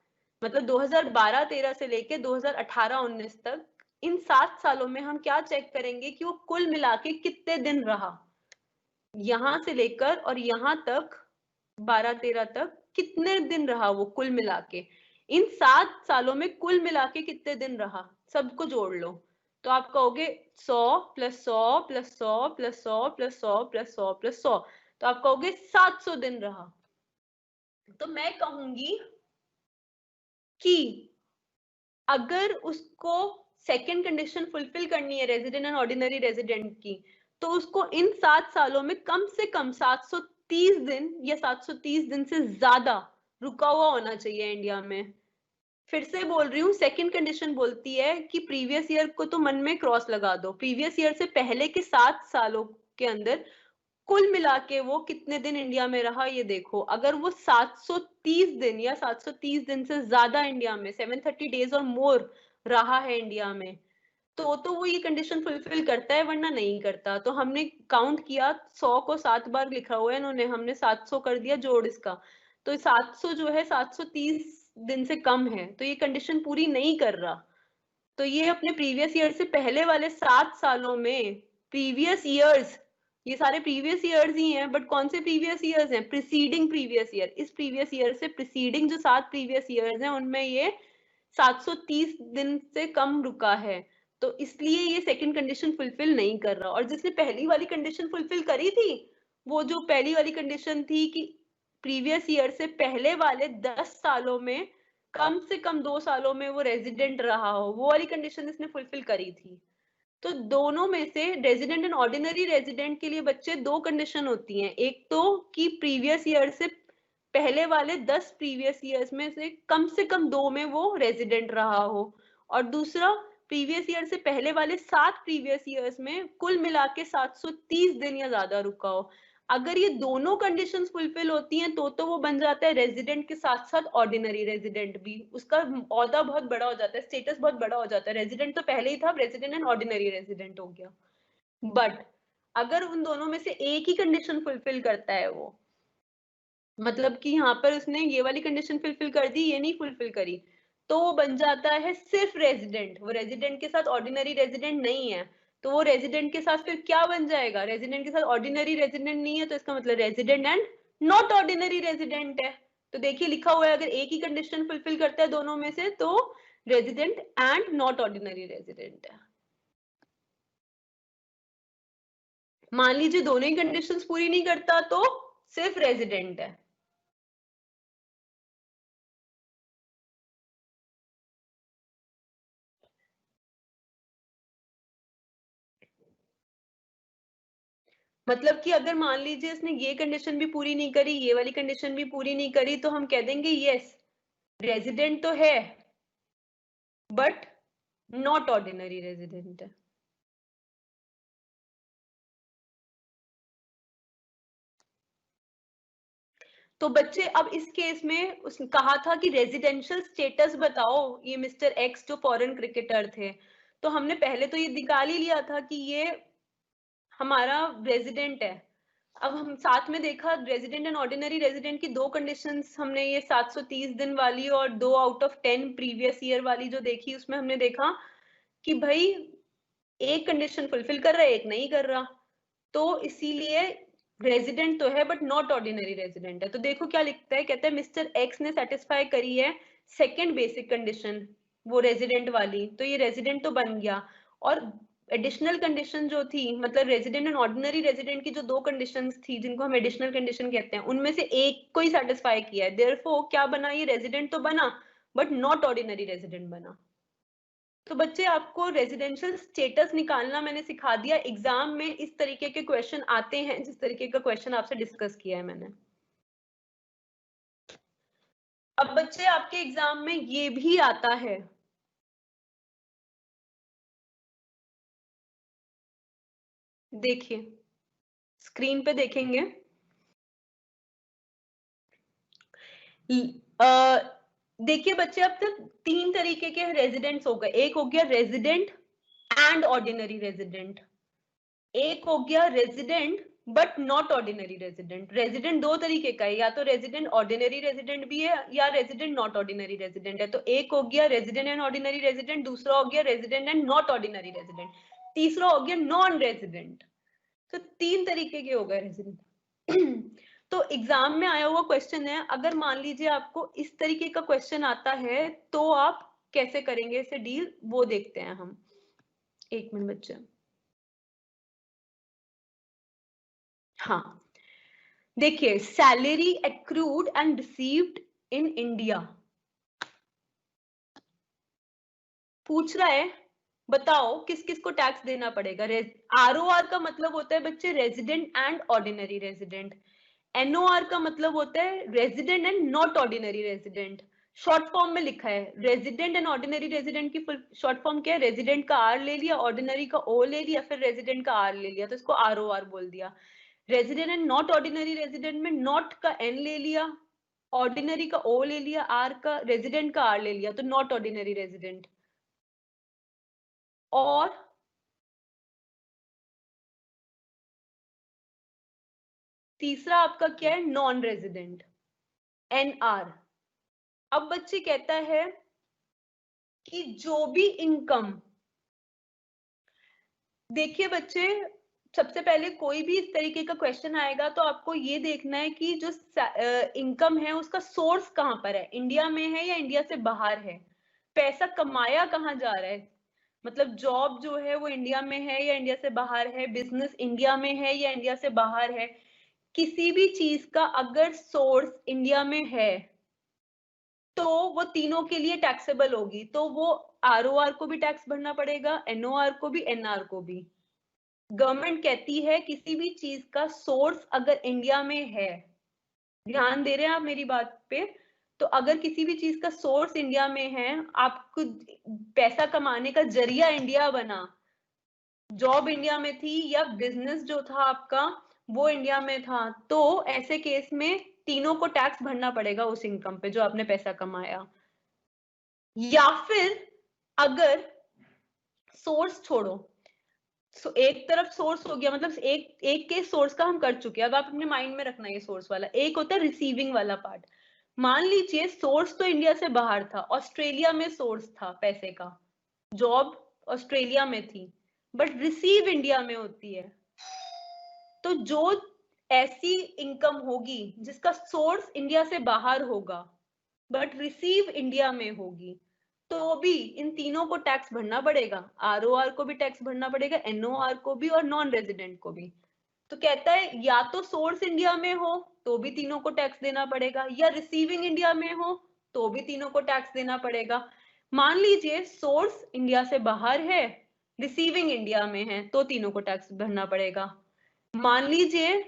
मतलब 2012-13 से लेके 2018-19 तक, इन 7 सालों में हम क्या चेक करेंगे कि वो कुल मिला के कितने दिन रहा, यहां से लेकर और यहां तक 12-13 तक कितने दिन रहा वो कुल मिला के। इन 7 सालों में कुल मिला के कितने दिन रहा, सबको जोड़ लो। तो आप कहोगे 100 plus 100 plus 100 plus 100 plus 100 plus 100 plus 100, तो आप कहोगे 700 दिन रहा। तो मैं कहूंगी कि अगर उसको सेकेंड कंडीशन फुलफिल करनी है रेजिडेंट एंड ऑर्डिनरी रेजिडेंट की, तो उसको इन 7 सालों में कम से कम 730 दिन या 730 दिन से ज्यादा रुका हुआ होना चाहिए इंडिया में। फिर से बोल रही हूँ, सेकंड कंडीशन बोलती है कि प्रीवियस ईयर को तो मन में क्रॉस लगा दो, प्रीवियस ईयर से पहले के 7 सालों के अंदर कुल मिला के वो कितने दिन इंडिया में रहा ये देखो। अगर वो 730 दिन या 730 दिन से ज्यादा इंडिया में, 730 डेज और मोर रहा है इंडिया में, तो वो ये कंडीशन फुलफिल करता है, वरना नहीं करता। तो हमने काउंट किया, 100 को 7 बार लिखा हुआ है इन्होंने, हमने 700 कर दिया जोड़ इसका, तो 700 जो है 730 दिन से कम है, तो ये कंडीशन पूरी नहीं कर रहा। तो ये अपने प्रीवियस ईयर से पहले वाले 7 सालों में, प्रीवियस ईयर्स, ये सारे प्रीवियस ईयर्स ही हैं, बट कौन से प्रीवियस ईयर्स हैं? Preceding previous year. इस प्रीवियस ईयर से प्रीसीडिंग जो 7 प्रीवियस ईयर्स हैं उनमें ये 730 दिन से कम रुका है, तो इसलिए ये सेकंड कंडीशन फुलफिल नहीं कर रहा। और जिसने पहली वाली कंडीशन फुलफिल करी थी, वो जो पहली वाली कंडीशन थी कि प्रीवियस ईयर से पहले वाले 10 सालों में कम से कम 2 सालों में वो रेजिडेंट रहा हो, वो वाली कंडीशन इसने फुलफिल करी थी। तो दोनों में से रेजिडेंट एंड ऑर्डिनरी रेजिडेंट के लिए बच्चे 2 कंडीशन होती हैं, एक तो कि प्रीवियस ईयर से पहले वाले 10 प्रीवियस ईयर्स में से कम 2 में वो रेजिडेंट रहा हो, और दूसरा प्रीवियस ईयर से पहले वाले 7 प्रीवियस ईयर्स में कुल मिला के 730 दिन या ज्यादा रुका हो। अगर ये दोनों कंडीशंस फुलफिल होती हैं तो वो बन जाता है रेजिडेंट के साथ साथ ऑर्डिनरी रेजिडेंट भी, उसका ओहदा बहुत बड़ा हो जाता है, स्टेटस बहुत बड़ा हो जाता है। रेजिडेंट तो पहले ही था, रेजिडेंट एंड ऑर्डिनरी रेजिडेंट हो गया। बट अगर उन दोनों में से एक ही कंडीशन फुलफिल करता है वो, मतलब कि यहाँ पर उसने ये वाली कंडीशन फुलफिल कर दी, ये नहीं फुलफिल करी, तो वो बन जाता है सिर्फ रेजिडेंट, वो रेजिडेंट के साथ ऑर्डिनरी रेजिडेंट नहीं है। तो वो रेजिडेंट के साथ फिर क्या बन जाएगा? रेजिडेंट के साथ ऑर्डिनरी रेजिडेंट नहीं है, तो इसका मतलब resident and not ordinary resident है। तो देखिए लिखा हुआ है, अगर एक ही कंडीशन फुलफिल करता है दोनों में से तो resident and not ordinary resident है। मान लीजिए दोनों ही कंडीशंस पूरी नहीं करता तो सिर्फ रेजिडेंट है। मतलब कि अगर मान लीजिए इसने ये कंडीशन भी पूरी नहीं करी, ये वाली कंडीशन भी पूरी नहीं करी, तो हम कह देंगे यस रेजिडेंट तो है बट नॉट ऑर्डिनरी रेजिडेंट है। तो बच्चे अब इस केस में उसने कहा था कि रेजिडेंशियल स्टेटस बताओ, ये मिस्टर एक्स जो फॉरेन क्रिकेटर थे, तो हमने पहले तो ये निकाल ही लिया था कि ये हमारा रेजिडेंट है। अब हम साथ में देखा रेजिडेंट एंड ऑर्डिनरी रेजिडेंट की 2 कंडीशंस हमने, ये 730 दिन वाली और 2 आउट ऑफ 10 प्रीवियस ईयर वाली जो देखी, उसमें हमने देखा कि भाई एक कंडीशन फुलफिल कर रहा है, एक नहीं कर रहा, तो इसीलिए रेजिडेंट तो है बट नॉट ऑर्डिनरी रेजिडेंट है। तो देखो क्या लिखता है, कहता है मिस्टर एक्स ने सेटिस्फाई करी है सेकेंड बेसिक कंडीशन, वो रेजिडेंट वाली, तो ये रेजिडेंट तो बन गया। और एडिशनल कंडीशन जो थी, मतलब रेजिडेंट एंड ऑर्डिनरी रेजिडेंट की जो 2 कंडीशंस थी जिनको हम एडिशनल कंडीशन कहते हैं, उनमें से एक को ही सेटिस्फाई किया है, देयरफॉर क्या बना, ये रेजिडेंट तो बना बट नॉट ऑर्डिनरी रेजिडेंट बना। तो बच्चे आपको रेजिडेंशियल स्टेटस निकालना मैंने सिखा दिया। एग्जाम में इस तरीके के क्वेश्चन आते हैं, जिस तरीके का क्वेश्चन आपसे डिस्कस किया है मैंने। अब बच्चे आपके एग्जाम में ये भी आता है देखिए स्क्रीन पे देखेंगे, देखिए बच्चे अब तक 3 तरीके के रेजिडेंट्स हो गए। एक हो गया रेजिडेंट एंड ऑर्डिनरी रेजिडेंट, एक हो गया resident but not ordinary resident. Resident दो तरीके का है, या तो रेजिडेंट ऑर्डिनरी रेजिडेंट भी है या रेजिडेंट नॉट ऑर्डिनरी रेजिडेंट है। तो एक हो गया रेजिडेंट एंड ऑर्डिनरी रेजिडेंट, दूसरा हो गया resident and not ordinary resident, तीसरा हो गया नॉन रेजिडेंट। तो 3 तरीके के हो गए रेजिडेंट। तो एग्जाम में आया हुआ क्वेश्चन है, अगर मान लीजिए आपको इस तरीके का क्वेश्चन आता है तो आप कैसे करेंगे इसे डील, वो देखते हैं हम। एक मिनट बच्चे। हाँ देखिए, salary accrued and received in India पूछ रहा है, बताओ किस किस को टैक्स देना पड़ेगा। आरओआर का मतलब होता है बच्चे resident and ordinary resident, NOR का मतलब होता है resident and not ordinary resident. Short form में लिखा है रेजिडेंट एंड ऑर्डिनरी रेजिडेंट की शॉर्ट फॉर्म क्या है, रेजिडेंट का आर ले लिया, ऑर्डिनरी का ओ ले लिया, फिर रेजिडेंट का आर ले लिया, तो इसको आरओआर बोल दिया। Resident and not ordinary resident में नॉट का एन ले लिया, ऑर्डिनरी का ओ ले लिया, आर का रेजिडेंट का आर ले लिया, तो नॉट ऑर्डिनरी रेजिडेंट। और तीसरा आपका क्या है, नॉन रेजिडेंट, एन आर। अब बच्चे कहता है कि जो भी इनकम, देखिए बच्चे सबसे पहले कोई भी इस तरीके का क्वेश्चन आएगा तो आपको ये देखना है कि जो इनकम है उसका सोर्स कहां पर है, इंडिया में है या इंडिया से बाहर है, पैसा कमाया कहाँ जा रहा है, मतलब जॉब जो है वो इंडिया में है या इंडिया से बाहर है, बिजनेस इंडिया में है या इंडिया से बाहर है। किसी भी चीज का अगर सोर्स इंडिया में है तो वो तीनों के लिए टैक्सेबल होगी, तो वो आरओआर को भी टैक्स भरना पड़ेगा, एनओआर को भी, एनआर को भी। गवर्नमेंट कहती है किसी भी चीज का सोर्स अगर इंडिया में है, ध्यान दे रहे हैं आप मेरी बात पे, तो अगर किसी भी चीज का सोर्स इंडिया में है, आपको पैसा कमाने का जरिया इंडिया बना, जॉब इंडिया में थी या बिजनेस जो था आपका वो इंडिया में था, तो ऐसे केस में तीनों को टैक्स भरना पड़ेगा उस इनकम पे जो आपने पैसा कमाया। या फिर अगर सोर्स छोड़ो, एक तरफ सोर्स हो गया, मतलब एक एक के सोर्स का हम कर चुके हैं, अब आप अपने माइंड में रखना ये सोर्स वाला, एक होता है रिसीविंग वाला पार्ट। मान लीजिए सोर्स तो इंडिया से बाहर था, ऑस्ट्रेलिया में सोर्स था पैसे का, जॉब ऑस्ट्रेलिया में थी, बट रिसीव इंडिया में होती है। तो जो ऐसी इनकम होगी जिसका सोर्स इंडिया से बाहर होगा बट रिसीव इंडिया में होगी, तो भी इन तीनों को टैक्स भरना पड़ेगा, आरओआर को भी टैक्स भरना पड़ेगा, एनओआर को भी और नॉन रेजिडेंट को भी। तो कहता है या तो सोर्स इंडिया में हो तो भी तीनों को टैक्स देना पड़ेगा, या रिसीविंग इंडिया में हो तो भी तीनों को टैक्स देना पड़ेगा। मान लीजिए सोर्स इंडिया से बाहर है, रिसीविंग इंडिया में है, तो तीनों को टैक्स भरना पड़ेगा। मान लीजिए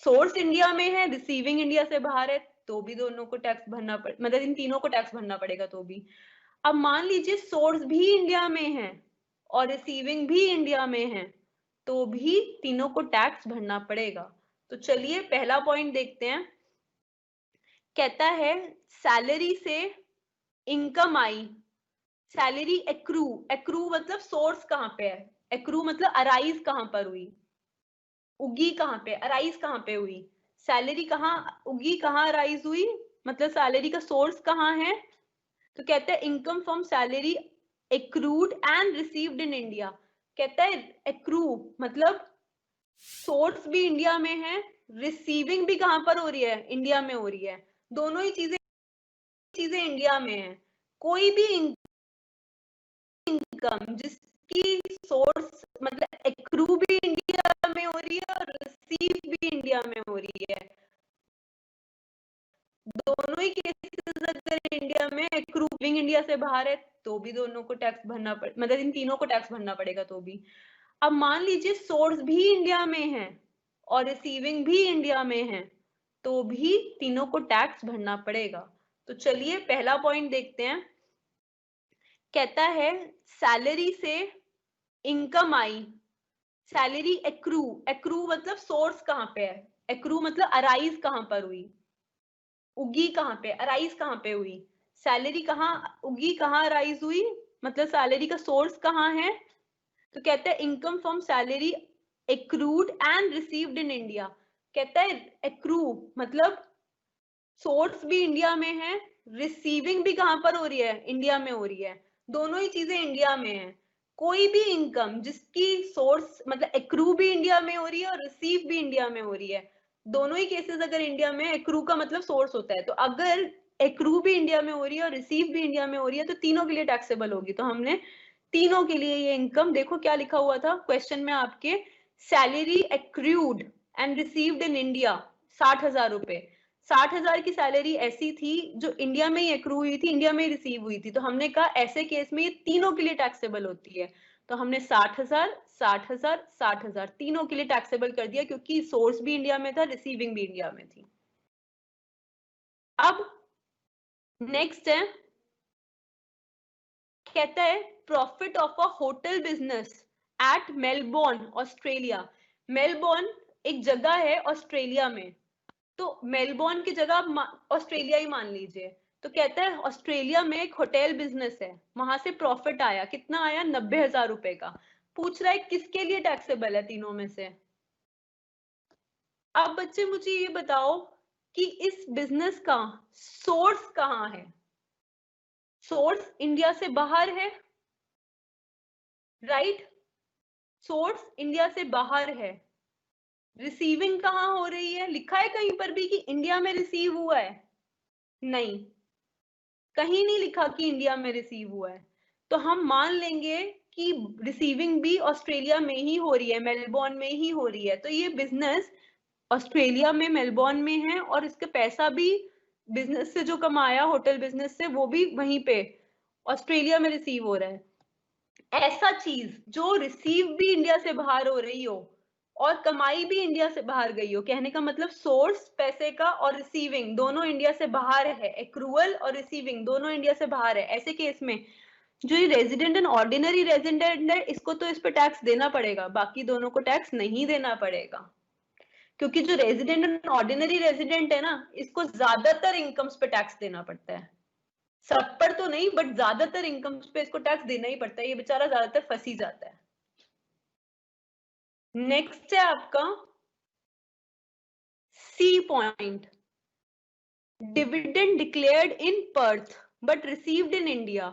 सोर्स इंडिया में है, रिसीविंग इंडिया से बाहर है, तो भी दोनों को टैक्स भरना मतलब इन तीनों को टैक्स भरना पड़ेगा तो भी। अब मान लीजिए सोर्स भी इंडिया में है और रिसीविंग भी इंडिया में है, तो भी तीनों को टैक्स भरना पड़ेगा। तो चलिए पहला पॉइंट देखते हैं। कहता है सैलरी से इनकम आई, सैलरी एक्रू, एक्रू मतलब सोर्स कहां पे है, एक्रू मतलब अराइज कहां पर हुई, उगी कहां पे, अराइज कहां पे हुई, सैलरी कहां उगी, कहां अराइज हुई, मतलब सैलरी का सोर्स कहां है। तो कहता है income from salary accrued and received in India. कहता है एक्रू मतलब सोर्स भी इंडिया में है, रिसीविंग भी कहां पर हो रही है, इंडिया में हो रही है, दोनों ही चीजें चीजें इंडिया में है। कोई भी इनकम जिसकी सोर्स मतलब एक्रू भी इंडिया में हो रही है और रिसीव भी इंडिया में हो रही है, दोनों ही केसेस अगर इंडिया में एक्रूविंग इंडिया से बाहर है तो भी दोनों को टैक्स भरना मतलब इन तीनों को टैक्स भरना पड़ेगा तो भी। अब मान लीजिए सोर्स भी इंडिया में है और रिसीविंग भी इंडिया में है, तो भी तीनों को टैक्स भरना पड़ेगा। तो चलिए पहला पॉइंट देखते हैं। कहता है सैलरी से इनकम आई, सैलरी एक्रू, एक्रू मतलब सोर्स कहाँ पे है, एक्रू मतलब अराइज कहाँ पर हुई, उगी कहाँ पे, अराइज कहाँ पे हुई, सैलरी कहाँ उगी, कहाँ अराइज हुई, मतलब सैलरी का सोर्स कहाँ है। तो कहता है income from salary accrued and received in India. कहता है एक्रू मतलब सोर्स भी इंडिया में है, रिसीविंग भी कहां पर हो रही है, इंडिया में हो रही है, दोनों ही चीजें इंडिया में है। कोई भी इनकम जिसकी सोर्स मतलब एक्रू भी इंडिया में हो रही है और रिसीव भी इंडिया में हो रही है, दोनों ही केसेस अगर इंडिया में, एक्रू का मतलब सोर्स होता है, तो अगर एक्रू भी इंडिया में हो रही है और रिसीव भी इंडिया में हो रही है तो तीनों के लिए टैक्सेबल होगी। तो हमने तीनों के लिए ये इनकम, देखो क्या लिखा हुआ था क्वेश्चन में आपके, salary accrued and received in India 60,000 रुपए। 60,000 की सैलरी ऐसी थी जो इंडिया में ही एक्रू हुई थी, इंडिया में ही रिसीव हुई थी, तो हमने कहा ऐसे केस में ये तीनों के लिए टैक्सेबल होती है। तो हमने 60,000 60,000 60,000 तीनों के लिए टैक्सेबल कर दिया, क्योंकि सोर्स भी इंडिया में था, रिसीविंग भी इंडिया में थी। अब नेक्स्ट है, कहता है profit of a hotel business at Melbourne Australia. Melbourne एक जगह है ऑस्ट्रेलिया में, तो मेलबोर्न की जगह आप ऑस्ट्रेलिया ही मान लीजिए। तो कहता है ऑस्ट्रेलिया में एक होटल बिजनेस है, वहां से प्रॉफिट आया, कितना आया, 90,000 रुपए का। पूछ रहा है किसके लिए टैक्सेबल है तीनों में से। अब बच्चे मुझे ये बताओ कि इस बिजनेस का सोर्स कहाँ है। सोर्स इंडिया से बाहर है, राइट, सोर्स इंडिया से बाहर है। रिसीविंग कहाँ हो रही है, लिखा है कहीं पर भी कि इंडिया में रिसीव हुआ है, नहीं, कहीं नहीं लिखा कि इंडिया में रिसीव हुआ है। तो हम मान लेंगे कि रिसीविंग भी ऑस्ट्रेलिया में ही हो रही है, मेलबोर्न में ही हो रही है, तो ये बिजनेस ऑस्ट्रेलिया में मेलबोर्न में है और इसका पैसा भी बिजनेस से जो कमाया होटल बिजनेस से वो भी वहीं पे ऑस्ट्रेलिया में रिसीव हो रहा है। ऐसा चीज जो रिसीव भी इंडिया से बाहर हो रही हो और कमाई भी इंडिया से बाहर गई हो, कहने का मतलब सोर्स पैसे का और रिसीविंग दोनों इंडिया से बाहर है, एक्रूअल और रिसीविंग दोनों इंडिया से बाहर है, ऐसे केस में जो ये रेजिडेंट एंड ऑर्डिनरी रेजिडेंट है इसको तो इस पे टैक्स देना पड़ेगा, बाकी दोनों को टैक्स नहीं देना पड़ेगा। क्योंकि जो रेजिडेंट एंड ऑर्डिनरी रेजिडेंट है ना, इसको ज्यादातर इनकम्स पे टैक्स देना पड़ता है, सब पर तो नहीं बट ज्यादातर इनकम्स पे इसको टैक्स देना ही पड़ता है, ये बेचारा ज्यादातर फंस ही जाता है। नेक्स्ट है आपका C point, dividend declared in Perth but received in India.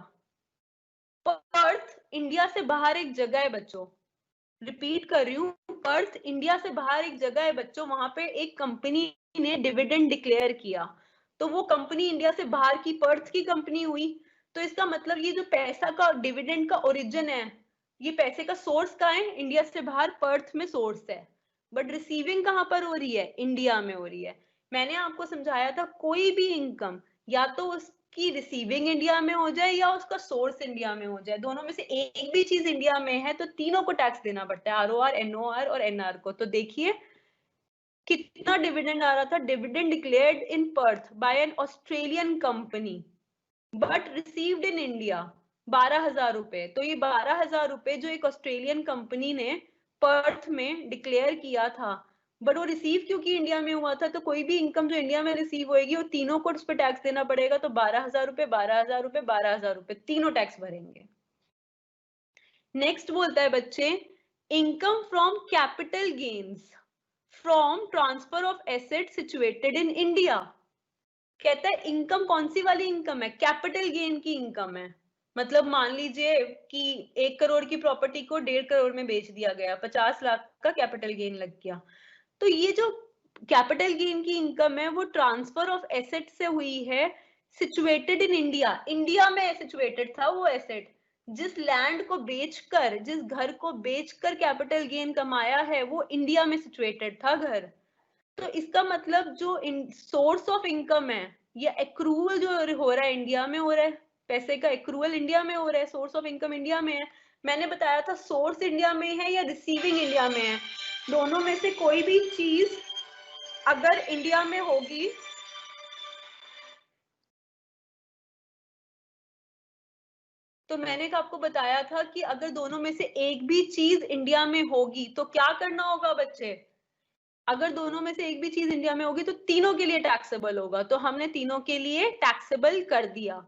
Perth India से बाहर एक जगह है बच्चों, रिपीट कर रही हूँ, पर्थ इंडिया से बाहर एक जगह है बच्चों, वहां पे एक कंपनी ने डिविडेंड डिक्लेयर किया, तो वो कंपनी इंडिया से बाहर की पर्थ की कंपनी हुई। तो इसका मतलब ये जो पैसा का डिविडेंड का ओरिजिन है, ये पैसे का सोर्स कहाँ है, इंडिया से बाहर पर्थ में सोर्स है, बट रिसीविंग कहाँ पर हो रही है, इंडिया में हो रही है। मैंने आपको समझाया था कोई भी इनकम या तो उसकी रिसीविंग इंडिया में हो जाए या उसका सोर्स इंडिया में हो जाए, दोनों में से एक भी चीज इंडिया में है तो तीनों को टैक्स देना पड़ता है, आरओआर, एनओआर और एनआर को। तो देखिए कितना डिविडेंड आ रहा था, dividend declared in Perth by an Australian company but received in India 12,000 रुपए। तो ये 12,000 रुपए जो एक ऑस्ट्रेलियन कंपनी ने पर्थ में डिक्लेयर किया था, बट वो रिसीव क्योंकि इंडिया में हुआ था, तो कोई भी इनकम जो इंडिया में रिसीव होएगी वो तीनों को उस पर टैक्स देना पड़ेगा। तो 12,000 रुपए, 12,000 रुपए, 12,000 रुपए, तीनों टैक्स भरेंगे। नेक्स्ट बोलता है बच्चे, income from capital gains from transfer of asset situated in India. कहता है इनकम कौन सी वाली इनकम है, कैपिटल गेन की इनकम है। मतलब मान लीजिए कि 1 करोड़ की प्रॉपर्टी को 1.5 करोड़ में बेच दिया गया, 50 लाख का कैपिटल गेन लग गया। तो ये जो कैपिटल गेन की इनकम है वो ट्रांसफर ऑफ एसेट से हुई है, सिचुएटेड इन इंडिया, इंडिया में सिचुएटेड था वो एसेट, जिस लैंड को बेचकर, जिस घर को बेचकर कैपिटल गेन कमाया है वो इंडिया में सिचुएटेड था घर। तो इसका मतलब जो सोर्स ऑफ इनकम है या एक्रूवल जो हो रहा है इंडिया में हो रहा है, पैसे का एक्रूवल इंडिया में हो रहा है, सोर्स ऑफ इनकम इंडिया में है। मैंने बताया था सोर्स इंडिया में है या रिसीविंग इंडिया में है, दोनों में से कोई भी चीज अगर इंडिया में होगी तो मैंने आपको बताया था कि अगर दोनों में से एक भी चीज इंडिया में होगी तो क्या करना होगा बच्चे? अगर दोनों में से एक भी चीज इंडिया में होगी तो तीनों के लिए टैक्सेबल होगा, तो हमने तीनों के लिए टैक्सेबल कर दिया।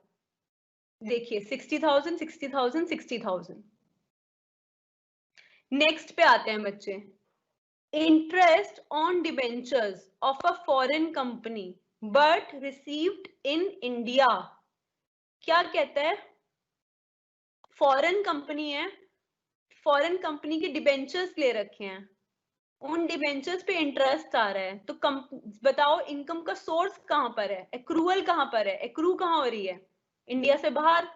देखिए 60,000, 60,000, 60,000। नेक्स्ट पे आते हैं बच्चे। Interest on debentures of a foreign company but received in India. क्या कहता है? फॉरेन कंपनी है, फॉरेन कंपनी के डिबेंचर्स ले रखे हैं, उन डिबेंचर्स पे इंटरेस्ट आ रहा है, तो बताओ इनकम का सोर्स कहां पर है, एक्रूअल कहां पर है, एक्रू कहां हो रही है? इंडिया से बाहर।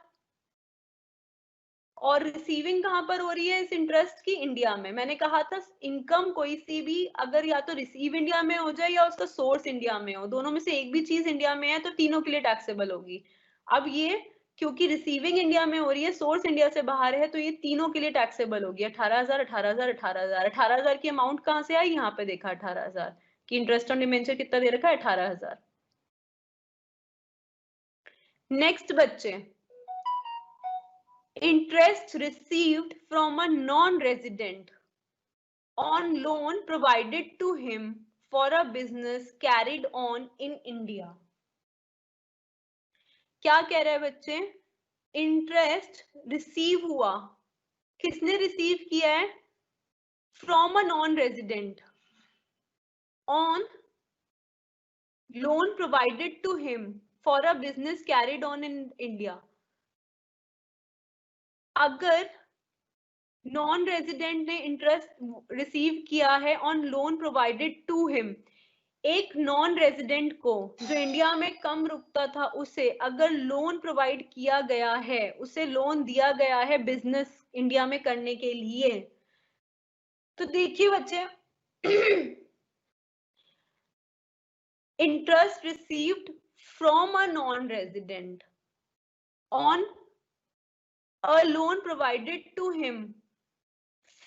और रिसीविंग कहां पर हो रही है इस इंटरेस्ट की? इंडिया में। मैंने कहा था इनकम कोई सी भी अगर या तो रिसीव इंडिया में हो जाए या उसका सोर्स इंडिया में हो, दोनों में से एक भी चीज इंडिया में है तो तीनों के लिए टैक्सेबल होगी। अब ये क्योंकि रिसीविंग इंडिया में हो रही है, सोर्स इंडिया से बाहर है, तो ये तीनों के लिए टैक्सेबल होगी। 18,000, 18,000, 18,000। 18,000 की अमाउंट कहां से आई? यहाँ पे देखा 18,000 की इंटरेस्ट ऑन डिबेंचर कितना दे रखा है? 18,000। नेक्स्ट बच्चे, interest received from a non-resident on loan provided to him for a business carried on in India। क्या कह रहे हैं बच्चे? इंटरेस्ट रिसीव हुआ, किसने रिसीव किया है? From a non resident on loan provided to him for a business carried on in India. अगर नॉन रेजिडेंट ने इंटरेस्ट रिसीव किया है on loan provided to him, एक नॉन रेजिडेंट को जो इंडिया में कम रुकता था उसे अगर लोन प्रोवाइड किया गया है, उसे लोन दिया गया है बिजनेस इंडिया में करने के लिए, तो देखिए बच्चे interest received from a non resident on a loan provided to him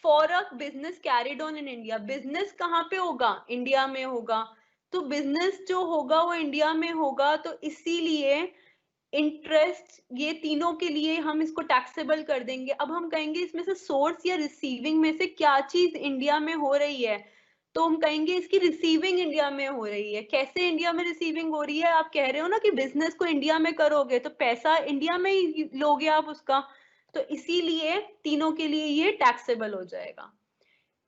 for a business carried on in India. Business कहाँ पे होगा? इंडिया में होगा। तो बिजनेस जो होगा वो इंडिया में होगा, तो इसीलिए इंटरेस्ट ये तीनों के लिए हम इसको टैक्सेबल कर देंगे। अब हम कहेंगे इसमें से सोर्स या रिसीविंग में से क्या चीज इंडिया में हो रही है, तो हम कहेंगे इसकी रिसीविंग इंडिया में हो रही है। कैसे इंडिया में रिसीविंग हो रही है? आप कह रहे हो ना कि बिजनेस को इंडिया में करोगे तो पैसा इंडिया में ही लोगे आप उसका, तो इसीलिए तीनों के लिए ये टैक्सेबल हो जाएगा।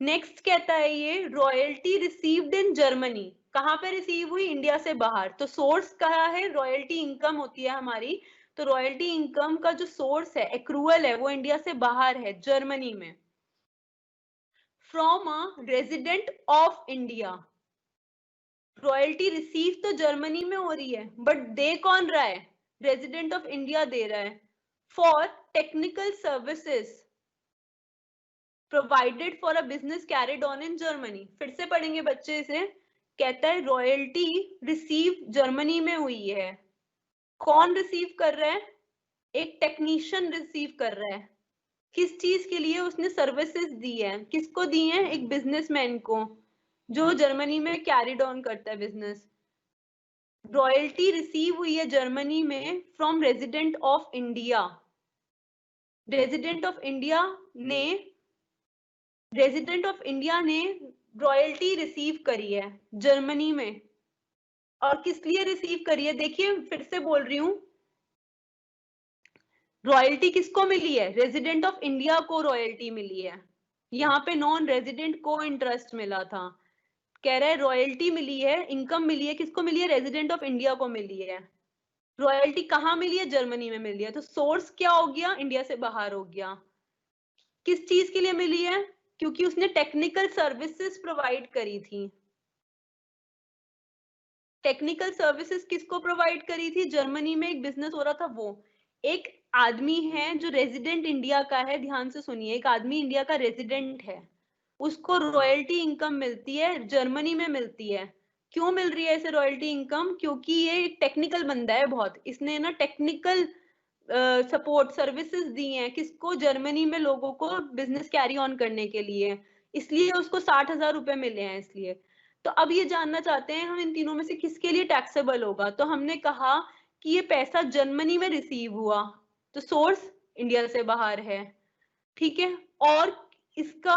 नेक्स्ट कहता है ये रॉयल्टी रिसीव्ड इन जर्मनी। कहां पे रिसीव हुई? इंडिया से बाहर। तो सोर्स कहा है? रॉयल्टी इनकम होती है हमारी, तो रॉयल्टी इनकम का जो सोर्स है, एक्रूअल है, वो इंडिया से बाहर है, जर्मनी में। From a resident of India. Royalty receive तो जर्मनी में हो रही है, बट दे कौन रहा है? रेजिडेंट ऑफ इंडिया दे रहा है। For technical services provided for a business carried on in Germany. फिर से पढ़ेंगे बच्चे इसे। कहता है रॉयल्टी रिसीव जर्मनी में हुई है। कौन रिसीव कर रहा है? एक टेक्नीशियन रिसीव कर रहा है। किस चीज के लिए? उसने सर्विसेज दी है। किसको दी है? एक बिजनेसमैन को जो जर्मनी में कैरिड ऑन करता है बिजनेस। रॉयल्टी रिसीव हुई है जर्मनी में from resident of India. Resident of India ने रॉयल्टी रिसीव करी है जर्मनी में। और किस लिए रिसीव करी है? देखिए फिर से बोल रही हूं, रॉयल्टी किसको मिली है? रेजिडेंट ऑफ इंडिया को रॉयल्टी मिली है। यहाँ पे नॉन रेजिडेंट को इंटरेस्ट मिला था। कह रहा है रॉयल्टी मिली है, इनकम मिली है, किसको मिली है? रेजिडेंट ऑफ इंडिया को मिली है। रॉयल्टी कहाँ मिली है? जर्मनी में मिली है। तो सोर्स क्या हो गया? इंडिया से बाहर हो गया। किस चीज के लिए मिली है? क्योंकि उसने टेक्निकल सर्विसेज प्रोवाइड करी थी। टेक्निकल सर्विसेज किसको प्रोवाइड करी थी? जर्मनी में एक बिजनेस हो रहा था वो। एक आदमी है जो रेजिडेंट इंडिया का है, ध्यान से सुनिए, एक आदमी इंडिया का रेजिडेंट है, उसको रॉयल्टी इनकम मिलती है, जर्मनी में मिलती है। क्यों मिल रही है इसे रॉयल्टी इनकम? क्योंकि ये एक टेक्निकल बंदा है बहुत, इसने ना टेक्निकल सपोर्ट सर्विसेज दी हैं किसको? जर्मनी में लोगों को बिजनेस कैरी ऑन करने के लिए, इसलिए उसको 60,000 रुपए मिले हैं इसलिए। तो अब ये जानना चाहते हैं हम इन तीनों में से किसके लिए टैक्सेबल होगा, तो हमने कहा कि ये पैसा जर्मनी में रिसीव हुआ, तो सोर्स इंडिया से बाहर है, ठीक है। और इसका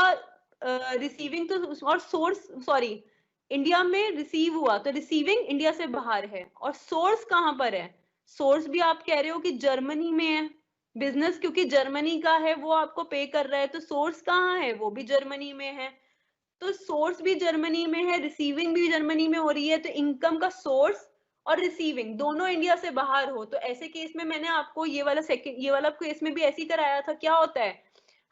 रिसीविंग तो और सोर्स, सॉरी, इंडिया में रिसीव हुआ तो रिसीविंग इंडिया से बाहर है, और सोर्स कहां पर है? सोर्स भी आप कह रहे हो कि जर्मनी में है, बिजनेस क्योंकि जर्मनी का है वो आपको पे कर रहा है, तो सोर्स कहाँ है? वो भी जर्मनी में है। तो सोर्स भी जर्मनी में है, रिसीविंग भी जर्मनी में हो रही है, तो इनकम का सोर्स और रिसीविंग दोनों इंडिया से बाहर हो, तो ऐसे केस में मैंने आपको ये वाला केस में भी ऐसे ही कराया था। क्या होता है,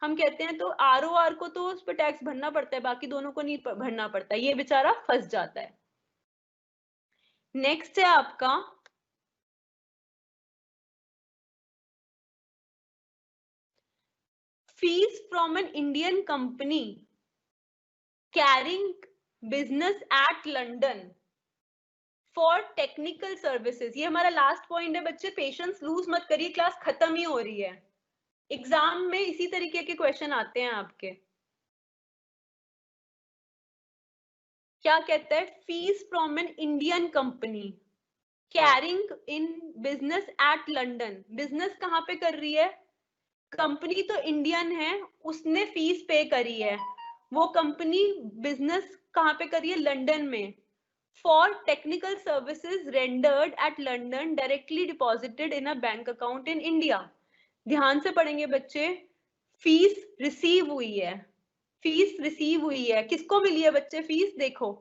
हम कहते हैं तो आरओआर को तो उस पर टैक्स भरना पड़ता है, बाकी दोनों को नहीं भरना पड़ता, ये बेचारा फंस जाता है। नेक्स्ट है आपका fees from an Indian company carrying business at London for technical services. ये हमारा लास्ट पॉइंट है बच्चे, पेशेंस लूज मत करिए, क्लास खत्म ही हो रही है। एग्जाम में इसी तरीके के क्वेश्चन आते हैं आपके। क्या कहता है, fees from an Indian company carrying in business at London. Business कहां पे कर रही है? कंपनी तो इंडियन है, उसने फीस पे करी है, वो कंपनी बिजनेस कहां पे करी है? लंदन में। For technical services rendered at London directly deposited in a bank account in India. ध्यान से पढ़ेंगे बच्चे, फीस रिसीव हुई है, फीस रिसीव हुई है, किसको मिली है बच्चे फीस? देखो,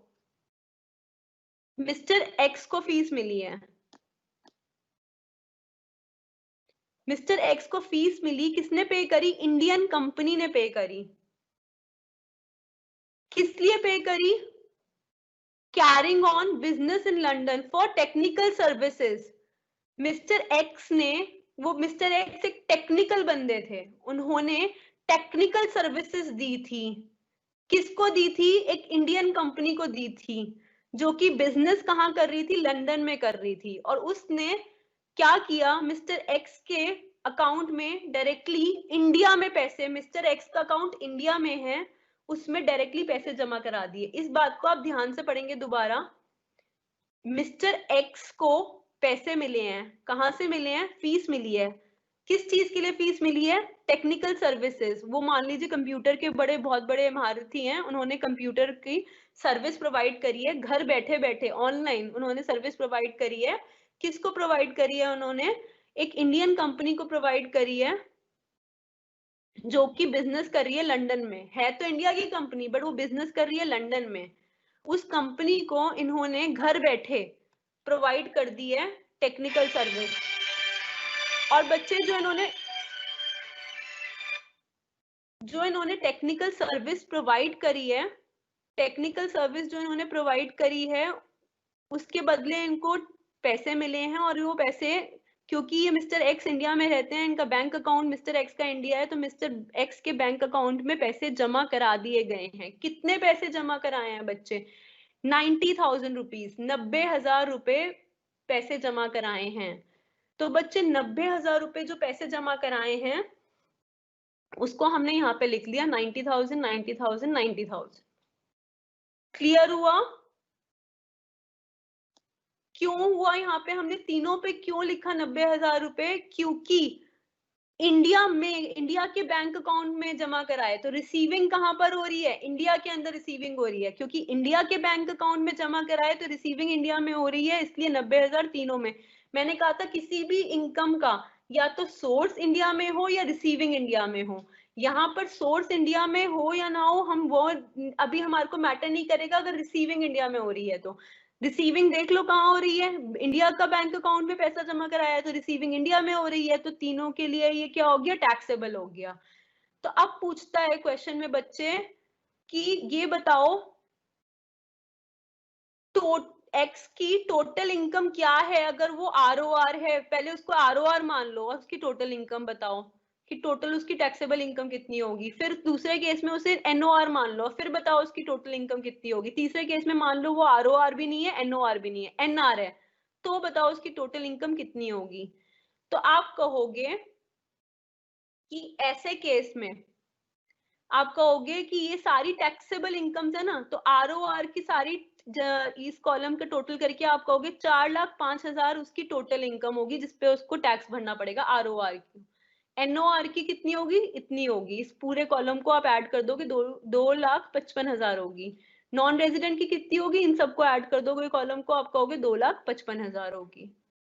मिस्टर एक्स को फीस मिली है, मिस्टर एक्स को फीस मिली, किसने पे करी? इंडियन कंपनी ने पे करी। किस लिए पे करी? Carrying on business in London for technical services. Mister x ने, वो मिस्टर एक्स एक टेक्निकल बंदे थे, उन्होंने टेक्निकल सर्विसेज दी थी। किसको दी थी? एक इंडियन कंपनी को दी थी, जो कि बिजनेस कहां कर रही थी? लंदन में कर रही थी। और उसने क्या किया, मिस्टर एक्स के अकाउंट में डायरेक्टली इंडिया में पैसे, मिस्टर एक्स का अकाउंट इंडिया में है, उसमें डायरेक्टली पैसे जमा करा दिए। इस बात को आप ध्यान से पढ़ेंगे दोबारा। मिस्टर एक्स को पैसे मिले हैं, कहां से मिले हैं? फीस मिली है। किस चीज के लिए फीस मिली है? Technical services. वो मान लीजिए कंप्यूटर के बड़े, बहुत बड़े महारथी हैं, उन्होंने कंप्यूटर की सर्विस प्रोवाइड करी है, घर बैठे बैठे ऑनलाइन उन्होंने सर्विस प्रोवाइड करी है। किसको प्रोवाइड करी है उन्होंने? एक इंडियन कंपनी को प्रोवाइड करी है, जो कि बिजनेस कर रही है लंदन में। है तो इंडिया की कंपनी, बट वो बिजनेस कर रही है लंदन में। उस कंपनी को इन्होंने घर बैठे प्रोवाइड कर दी है टेक्निकल सर्विस। और बच्चे जो इन्होंने टेक्निकल सर्विस प्रोवाइड करी है, टेक्निकल सर्विस जो इन्होंने प्रोवाइड करी है, उसके बदले इनको पैसे मिले हैं। और वो पैसे, क्योंकि ये मिस्टर एक्स इंडिया में रहते हैं, इनका बैंक अकाउंट मिस्टर एक्स का इंडिया है, तो मिस्टर एक्स के बैंक अकाउंट में पैसे जमा करा दिए गए हैं। कितने पैसे जमा कराए हैं बच्चे? 90,000 रुपीज, 90,000 रुपए पैसे जमा कराए हैं। तो बच्चे 90,000 रुपए जो पैसे जमा कराए हैं, उसको हमने यहाँ पे लिख लिया 90,000, 90,000, 90,000। क्लियर हुआ? क्यों हुआ? यहाँ पे हमने तीनों पे क्यों लिखा 90,000 रुपए? क्योंकि इंडिया में, इंडिया के बैंक अकाउंट में जमा कराए, तो रिसीविंग कहां पर हो रही है? इंडिया के अंदर रिसीविंग हो रही है, क्योंकि इंडिया के बैंक अकाउंट में जमा कराए तो रिसीविंग इंडिया में हो रही है, इसलिए 90,000 तीनों में। मैंने कहा था किसी भी इनकम का या तो सोर्स इंडिया में हो या रिसीविंग इंडिया में हो। यहाँ पर सोर्स इंडिया में हो या ना हो, हम वो अभी हमारे को मैटर नहीं करेगा, अगर रिसीविंग इंडिया में हो रही है तो। रिसीविंग देख लो कहाँ हो रही है, इंडिया का बैंक अकाउंट में पैसा जमा कराया है, तो रिसीविंग इंडिया में हो रही है, तो तीनों के लिए ये क्या हो गया? टैक्सेबल हो गया। तो अब पूछता है क्वेश्चन में बच्चे कि ये बताओ, तो एक्स की टोटल इनकम क्या है अगर वो आरओआर है? पहले उसको आरओआर मान लो और उसकी टोटल इनकम बताओ कि टोटल उसकी टैक्सेबल इनकम कितनी होगी। फिर दूसरे केस में उसे एनओआर मान लो, फिर बताओ उसकी टोटल इनकम कितनी होगी। तीसरे केस में मान लो वो आरओआर भी नहीं है, एनओआर भी नहीं है, एनआर है, तो बताओ उसकी टोटल इनकम कितनी होगी। तो आप कहोगे कि ऐसे केस में आप कहोगे कि ये सारी टैक्सेबल इनकम्स है ना, तो आरओआर की सारी इस कॉलम के टोटल करके आप कहोगे 4,05,000 उसकी टोटल इनकम होगी, जिसपे उसको टैक्स भरना पड़ेगा आरओआर की। एनओआर की कितनी होगी, इतनी होगी। इस पूरे कॉलम को आप ऐड कर दोगे, 2,55,000 होगी। नॉन रेजिडेंट की कितनी होगी, इन सबको ऐड कर दोगे कॉलम को, आप कहोगे 2,55,000 होगी।